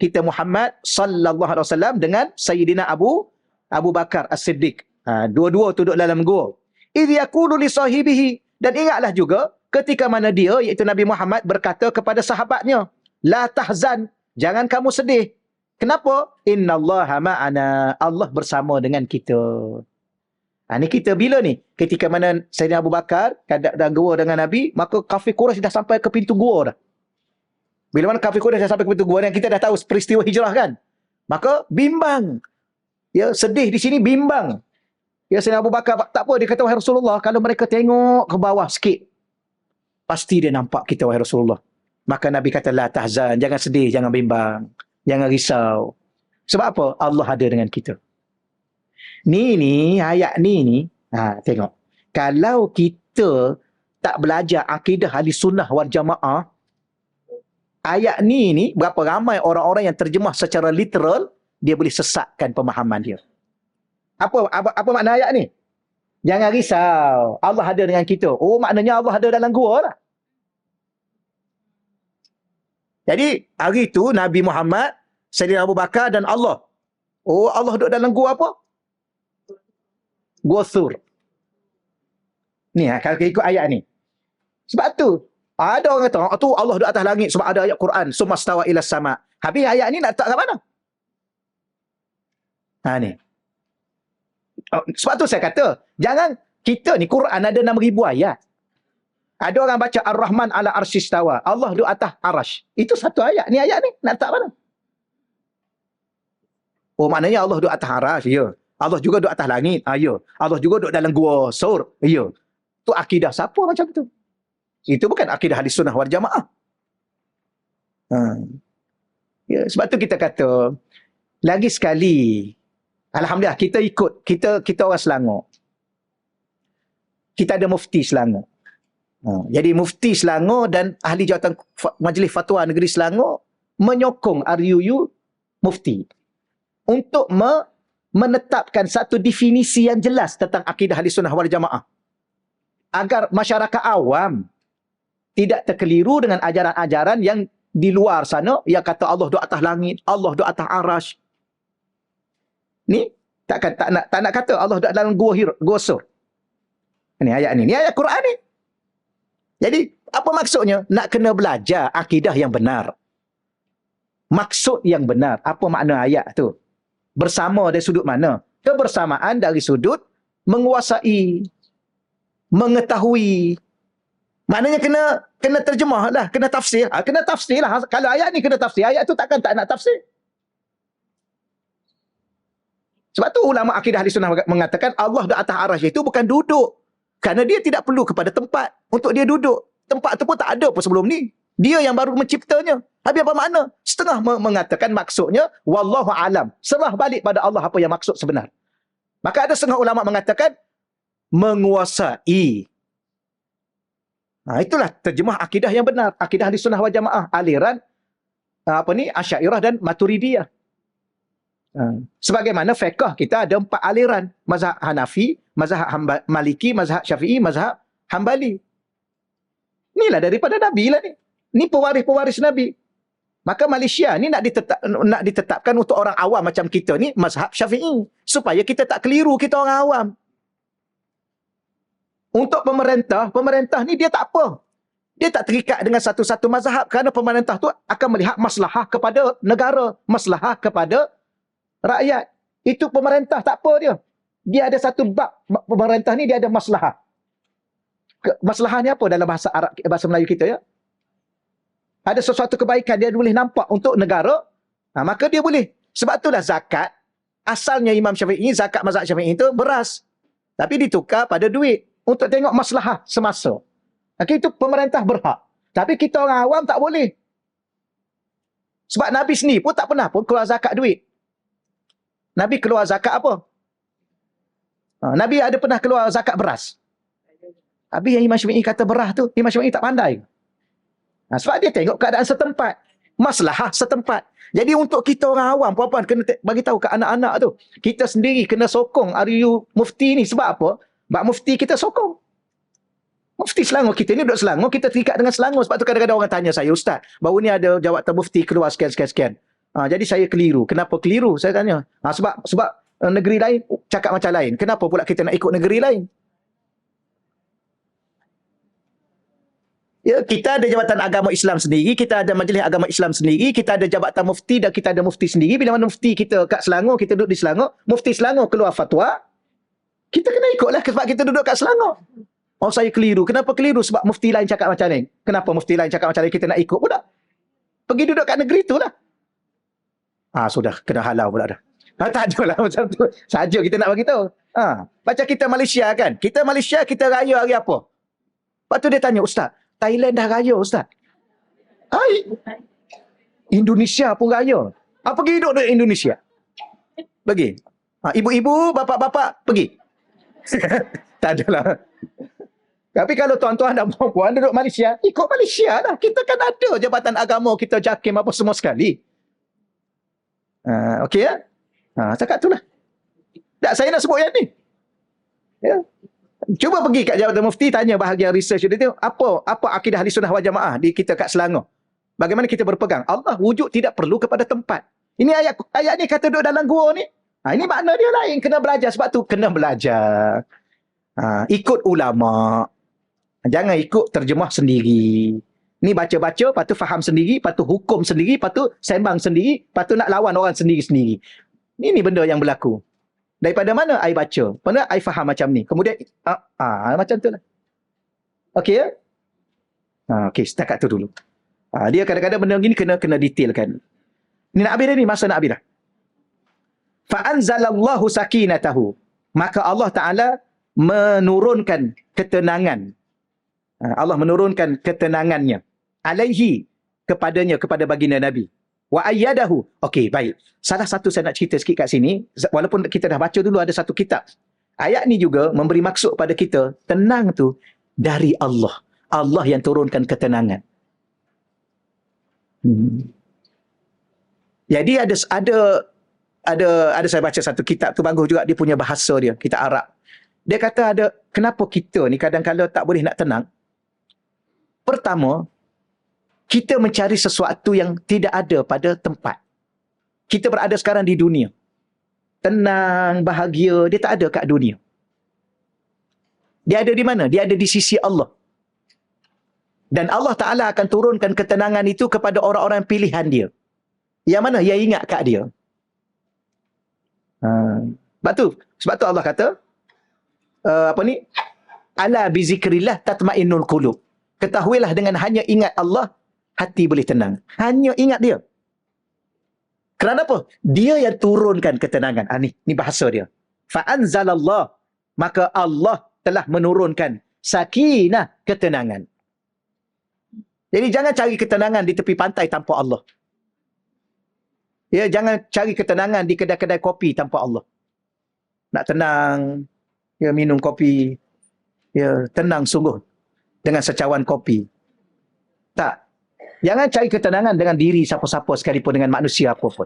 kita Muhammad sallallahu alaihi wasallam dengan Sayyidina Abu Bakar As-Siddiq. Dua-dua duduk dalam gua. Idh yaqulu li sahibihi, dan ingatlah juga ketika mana dia iaitu Nabi Muhammad berkata kepada sahabatnya, la tahzan, jangan kamu sedih. Kenapa? Innallaha ma'ana, Allah bersama dengan kita. Ni kita bila ni? Ketika mana Sayyidina Abu Bakar dah gua dengan Nabi, maka kafir Quraisy dah sampai ke pintu gua dah. Bila mana kafir Quraisy dah sampai ke pintu gua, dan kita dah tahu peristiwa hijrah kan? Maka bimbang. Ya, sedih di sini bimbang. Ya, Sayyidina Abu Bakar tak apa, dia kata, wahai Rasulullah, kalau mereka tengok ke bawah sikit, pasti dia nampak kita, wahai Rasulullah. Maka Nabi kata, la tahzan, jangan sedih, jangan bimbang, jangan risau. Sebab apa? Allah ada dengan kita. Ni ayat ni tengok. Kalau kita tak belajar akidah ahli sunnah wal jamaah, ayat ni berapa ramai orang-orang yang terjemah secara literal, dia boleh sesatkan pemahaman dia. Apa makna ayat ni? Jangan risau. Allah ada dengan kita. Oh, maknanya Allah ada dalam gua lah. Jadi, hari itu Nabi Muhammad, Sayyidina Abu Bakar dan Allah. Oh, Allah duduk dalam gua apa? Gua Thur. Ni, kalau ikut ayat ni. Sebab tu, ada orang kata, oh, tu Allah duduk atas langit sebab ada ayat Quran. Sumastawa ila sama. Habis ayat ni nak letak kat mana? Ni. Sebab tu saya kata, jangan kita ni Quran ada 6,000 ayat. Ada orang baca Ar-Rahman ala arsyistawa. Allah duduk atas arash. Itu satu ayat. Ni ayat ni nak letak mana? Oh, maknanya Allah duduk atas arash. Ya. Allah juga duduk atas langit. Ya. Allah juga duduk dalam gua Sur. Ya. Tu akidah siapa macam tu? Itu bukan akidah ahli sunnah wal jamaah. Ya, sebab tu kita kata, lagi sekali, alhamdulillah kita ikut, kita orang Selangor. Kita ada mufti Selangor. Jadi mufti Selangor dan ahli jawatan Majlis Fatwa Negeri Selangor menyokong RUU mufti untuk menetapkan satu definisi yang jelas tentang akidah ahli sunnah wal jamaah. Agar masyarakat awam tidak terkeliru dengan ajaran-ajaran yang di luar sana, yang kata Allah duduk atas langit, Allah duduk atas arash. Ni, tak nak kata Allah duduk dalam gua Sur. Ni ayat ni. Ni ayat Quran ni. Jadi, apa maksudnya? Nak kena belajar akidah yang benar. Maksud yang benar. Apa makna ayat tu? Bersama dari sudut mana? Kebersamaan dari sudut menguasai, mengetahui. Maknanya kena terjemah lah, kena tafsir. Kena tafsir lah. Kalau ayat ni kena tafsir, ayat tu takkan tak nak tafsir. Sebab tu ulama akidah ahli sunnah mengatakan Allah di atas arasy itu bukan duduk. Kerana dia tidak perlu kepada tempat untuk dia duduk. Tempat tu pun tak ada pun sebelum ni. Dia yang baru menciptanya. Habis apa makna? Setengah mengatakan maksudnya wallahu alam. Serah balik pada Allah apa yang maksud sebenar. Maka ada setengah ulama mengatakan menguasai. Itulah terjemah akidah yang benar. Akidah ahli sunnah wal jamaah. Aliran Asy'ariyah dan Maturidiyah. Sebagaimana fiqh kita ada 4 aliran. Mazhab Hanafi, mazhab Maliki, mazhab Syafi'i, mazhab Hambali. Inilah daripada Nabi lah ni. Ni pewaris-pewaris Nabi. Maka Malaysia ni nak ditetapkan untuk orang awam macam kita ni mazhab Syafi'i. Supaya kita tak keliru, kita orang awam. Untuk pemerintah ni dia tak apa. Dia tak terikat dengan satu-satu mazhab kerana pemerintah tu akan melihat maslahah kepada negara, maslahah kepada rakyat. Itu pemerintah tak apa dia. Dia ada satu bab pemerintah ni dia ada maslahah. Maslahah ni apa dalam bahasa Arab, bahasa Melayu kita ya? Ada sesuatu kebaikan dia boleh nampak untuk negara, maka dia boleh. Sebab itulah zakat, asalnya Imam Syafi'i, zakat mazhab Syafi'i itu beras. Tapi ditukar pada duit. Untuk tengok maslahah semasa. Okay, itu pemerintah berhak. Tapi kita orang awam tak boleh. Sebab Nabi sendiri pun tak pernah pun keluar zakat duit. Nabi keluar zakat apa? Nabi ada pernah keluar zakat beras. Habis yang Imam Syafi'i kata beras tu, Imam Syafi'i tak pandai. Sebab dia tengok keadaan setempat. Maslahah setempat. Jadi untuk kita orang awam, puan-puan kena bagi tahu ke anak-anak tu. Kita sendiri kena sokong RUU mufti ni. Sebab apa? Sebab mufti kita sokong. Mufti Selangor kita ni duduk Selangor, kita terikat dengan Selangor. Sebab tu kadang-kadang orang tanya saya, Ustaz, baru ni ada jawatan mufti keluar sekian-sekian. Jadi saya keliru. Kenapa keliru? Saya tanya. Sebab negeri lain cakap macam lain. Kenapa pula kita nak ikut negeri lain? Ya, kita ada jabatan agama Islam sendiri, kita ada majlis agama Islam sendiri, kita ada jabatan mufti dan kita ada mufti sendiri. Bila mana mufti kita kat Selangor, kita duduk di Selangor, mufti Selangor keluar fatwa, kita kena ikutlah sebab kita duduk kat Selangor. Oh, saya keliru. Kenapa keliru? Sebab mufti lain cakap macam ni. Kenapa mufti lain cakap macam ni kita nak ikut pula? Pergi duduk kat negeri tu lah. Sudah, kena halau pula dah. Tak ada lah macam tu. Saja kita nak bagi tahu. Macam kita Malaysia kan. Kita Malaysia, kita raya hari apa? Lepas tu dia tanya, Ustaz, Thailand dah raya, Ustaz. Indonesia pun raya. Pergi duduk di Indonesia. Pergi. Ibu-ibu, bapa-bapa, pergi. Tak adalah. Tapi kalau tuan-tuan dan puan-puan duduk Malaysia, ikut Malaysia lah. Kita kan ada jabatan agama, kita JAKIM apa semua sekali. Okey ya? Cakap tu lah. Tak, saya nak sebut yang ni. Ya. Cuba pergi kat Jabatan Mufti, tanya bahagian research dia tu, apa akidah Ahli Sunnah wal Jamaah di kita kat Selangor. Bagaimana kita berpegang? Allah wujud tidak perlu kepada tempat. Ini ayat ni kata duduk dalam gua ni. Ini makna dia lain. Kena belajar. Sebab tu kena belajar. Ikut ulama. Jangan ikut terjemah sendiri. Ni baca-baca, lepas tu faham sendiri, lepas tu hukum sendiri, lepas tu sembang sendiri, lepas tu nak lawan orang sendiri-sendiri. Ini benda yang berlaku. Daripada mana I baca? Mana I faham macam ni? Kemudian, macam tu lah. Okey ya? Okey, setakat tu dulu. Dia kadang-kadang benda gini kena detailkan. Ni nak habis dah ni, masa nak habis dah. Fa'anzalallahu sakinatahu. Maka Allah Ta'ala menurunkan ketenangan. Allah menurunkan ketenangannya. Alaihi, kepadanya, kepada baginda Nabi. Wa ayyadahu. Okey, baik. Salah satu saya nak cerita sikit kat sini. Walaupun kita dah baca dulu ada satu kitab. Ayat ni juga memberi maksud pada kita. Tenang tu dari Allah. Allah yang turunkan ketenangan. Jadi ada saya baca satu kitab tu, bagus juga dia punya bahasa dia, kitab Arab. Dia kata kenapa kita ni kadang-kadang tak boleh nak tenang. Pertama, kita mencari sesuatu yang tidak ada pada tempat. Kita berada sekarang di dunia. Tenang, bahagia, dia tak ada kat dunia. Dia ada di mana? Dia ada di sisi Allah. Dan Allah Ta'ala akan turunkan ketenangan itu kepada orang-orang pilihan dia. Yang mana? Yang ingat kat dia. Sebab tu Allah kata, Ala bizikrillah tatma'innul qulub. Ketahuilah dengan hanya ingat Allah, hati boleh tenang. Hanya ingat dia. Kerana apa? Dia yang turunkan ketenangan. Ni bahasa dia. Fa'anzalallah. Maka Allah telah menurunkan sakinah, ketenangan. Jadi jangan cari ketenangan di tepi pantai tanpa Allah. Ya, jangan cari ketenangan di kedai-kedai kopi tanpa Allah. Nak tenang, ya, minum kopi, ya, tenang sungguh dengan secawan kopi. Tak. Jangan cari ketenangan dengan diri siapa-siapa sekalipun, dengan manusia apa pun.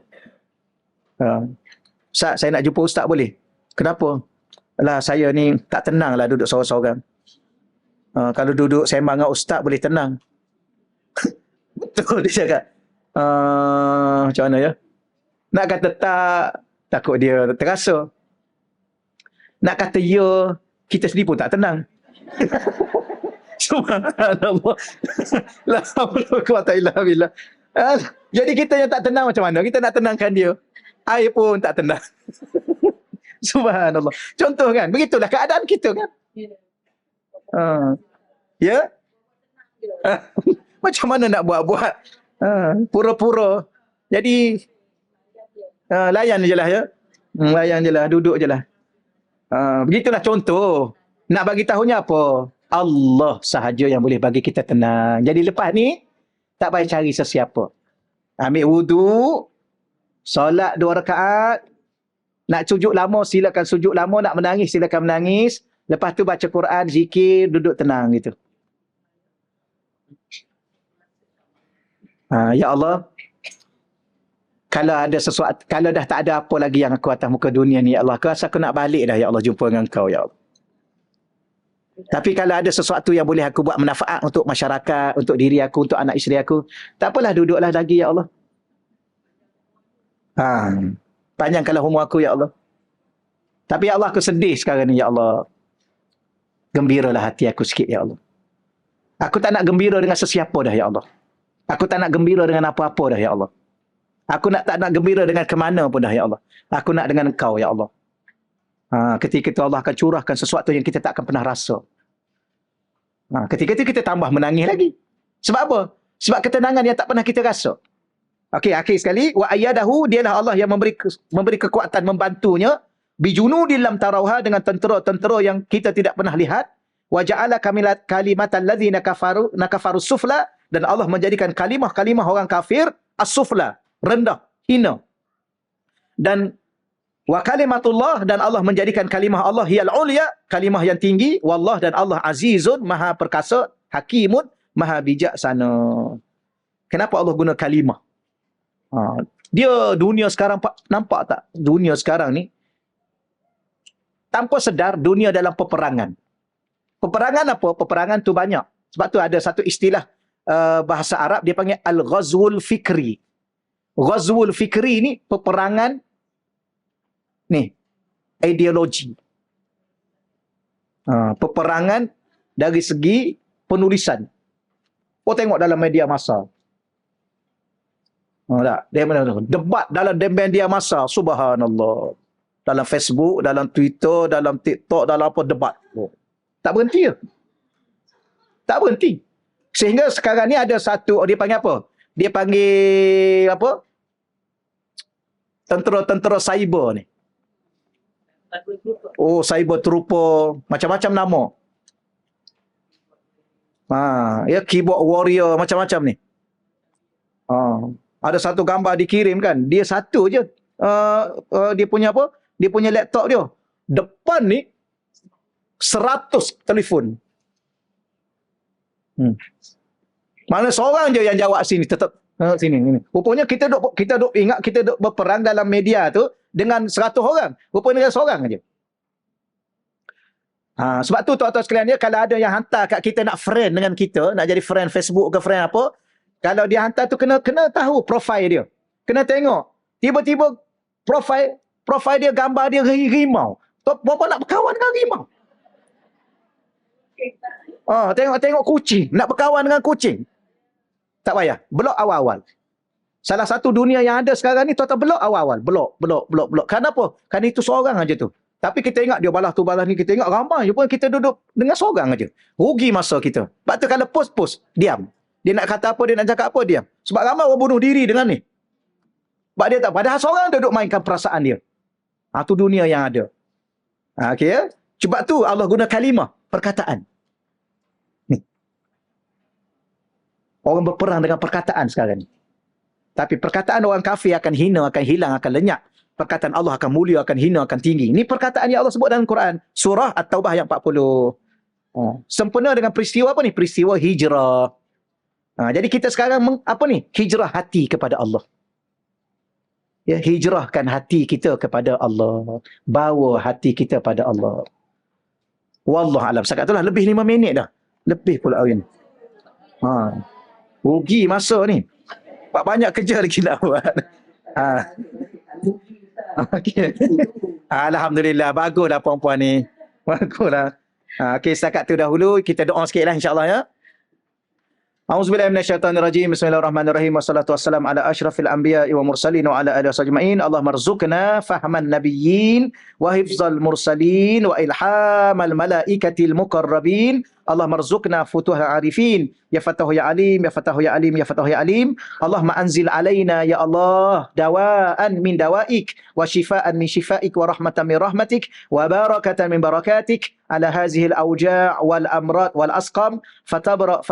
Ustaz, saya nak jumpa Ustaz boleh? Kenapa? Alah, saya ni tak tenang lah duduk seorang-seorang. Kalau duduk sembang dengan Ustaz boleh tenang. Betul dia cakap. Macam mana ya? Nak kata tak, takut dia terasa. Nak kata ya, kita sendiri pun tak tenang. Subhanallah. La haula wala quwwata illa billah. Jadi kita yang tak tenang macam mana? Kita nak tenangkan dia. Air pun tak tenang. Subhanallah. Contoh kan, begitulah keadaan kita kan. Ya? Macam mana nak buat-buat? Pura-pura. Jadi layan je lah ya. Layan je lah, duduk je lah. Begitulah contoh. Nak bagi tahunya apa? Allah sahaja yang boleh bagi kita tenang. Jadi lepas ni, tak payah cari sesiapa. Ambil wudu, solat 2 rakaat. Nak sujud lama, silakan sujud lama. Nak menangis, silakan menangis. Lepas tu baca Quran, zikir, duduk tenang gitu. Ya Allah, kalau ada sesuatu, kalau dah tak ada apa lagi yang aku atas muka dunia ni, ya Allah, aku rasa aku nak balik dah, ya Allah, jumpa dengan Kau, ya Allah. Tapi kalau ada sesuatu yang boleh aku buat manfaat untuk masyarakat, untuk diri aku, untuk anak isteri aku, tak apalah, duduklah lagi, ya Allah. Panjangkanlah umur aku, ya Allah. Tapi ya Allah, aku sedih sekarang ni, ya Allah. Gembiralah hati aku sikit, ya Allah. Aku tak nak gembira dengan sesiapa dah, ya Allah. Aku tak nak gembira dengan apa-apa dah, ya Allah. Aku tak nak gembira dengan kemana pun dah, ya Allah. Aku nak dengan Engkau, ya Allah. Ketika itu Allah akan curahkan sesuatu yang kita tak akan pernah rasa. Ketika itu kita tambah menangis lagi. Sebab apa? Sebab ketenangan yang tak pernah kita rasa. Okey, akhir sekali, wa ayyadahu, dialah Allah yang memberi kekuatan, membantunya, bijunudil lam tarauha, dengan tentera-tentera yang kita tidak pernah lihat, wa ja'ala kalimatal ladzina kafaru sufla, dan Allah menjadikan kalimah-kalimah orang kafir as-sufla, rendah, hina. Dan wa kalimatullah, dan Allah menjadikan kalimah Allah hiyal ulya, kalimah yang tinggi. Wallah, dan Allah azizun, maha perkasa, hakimun, maha bijaksana. Kenapa Allah guna kalimah? Dia dunia sekarang, nampak tak? Dunia sekarang ni tanpa sedar dunia dalam peperangan. Peperangan apa? Peperangan tu banyak. Sebab tu ada satu istilah bahasa Arab dia panggil al-ghazwul fikri. Ghazwul fikri ni peperangan ni ideologi. Peperangan dari segi penulisan. Oh, tengok dalam media massa. Tak? Debat dalam media massa, subhanallah. Dalam Facebook, dalam Twitter, dalam TikTok, dalam apa debat. Oh. Tak berhenti. Tak berhenti. Sehingga sekarang ni ada satu, dia panggil apa? Dia panggil apa? Tentera-tentera cyber ni. Oh, cyber trooper, macam-macam nama. Ya, keyboard warrior, macam-macam ni. Ada satu gambar dikirim kan, dia satu je. Dia punya apa? Dia punya laptop dia. Depan ni 100 telefon. Mana seorang je yang jawab sini, tetap sini ini. Rupanya kita duk ingat kita duk berperang dalam media tu dengan 100 orang. Rupanya dengan seorang aja. Sebab tu tuan-tuan sekalian dia, kalau ada yang hantar kat kita nak friend dengan kita, nak jadi friend Facebook ke friend apa, kalau dia hantar tu kena tahu profil dia. Kena tengok. Tiba-tiba profil dia, gambar dia harimau. Berapa nak berkawan dengan harimau? Tengok kucing, nak berkawan dengan kucing. Tak payah. Blok awal-awal. Salah satu dunia yang ada sekarang ni, tuan-tuan, blok awal-awal. Blok. Kenapa? Kerana itu seorang aja tu. Tapi kita ingat dia balas tu balas ni, kita ingat ramai je pun kita duduk dengan seorang aja. Rugi masa kita. Sebab tu kalau post, diam. Dia nak kata apa, dia nak cakap apa, diam. Sebab ramai orang bunuh diri dengan ni. Sebab dia tak, padahal seorang duduk mainkan perasaan dia. Tu dunia yang ada. Okey ya? Sebab tu Allah guna kalimah, perkataan. Ni. Orang berperang dengan perkataan sekarang ni. Tapi perkataan orang kafir akan hina, akan hilang, akan lenyap. Perkataan Allah akan mulia, akan hina, akan tinggi. Ini perkataan yang Allah sebut dalam Quran. Surah At-Taubah yang 40. Sempena dengan peristiwa apa ni? Peristiwa hijrah. Jadi kita sekarang hijrah hati kepada Allah. Ya, hijrahkan hati kita kepada Allah. Bawa hati kita pada Allah. Wallahualam. Sekarang itulah lebih 5 minit dah. Lebih pula hari ni. Rugi masa ni. Banyak kerja lagi nak buat. Okay. Alhamdulillah. Baguslah perempuan ni. Baguslah. Okey, setakat tu dahulu. Kita doa sikit lah insyaAllah ya. A'udzubillahi minasyaitonirrajim. Bismillahirrahmanirrahim. Wassalatu wassalamu ala asyrafil anbiya'i wa mursalin wa ala alihi wasajma'in. Allahumma rzuqna fahman nabiyyin wa hifzal mursalin wa ilhamal malaikatil muqarrabin. Allahumma rzuqna futuhal arifin. Ya Fatahu ya Alim, ya Fatahu ya Alim, ya Fatahu ya Alim. Allahumma anzil alaina ya Allah dawaan min dawaik wa shifaan min shifaik wa rahmatan min rahmatik wa barakatan min barakatik ala hadhihi al-awja' wal amrad wal asqam fatabra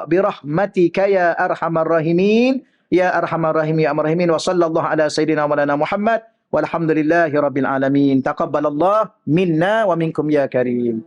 bi rahmatika ya arhamar rahimin ya arhamar rahimin ya arhamar rahimin wa sallallahu ala sayyidina wa maulana Muhammad walhamdulillahi rabbil alamin. Taqabbalallah minna wa minkum ya karim.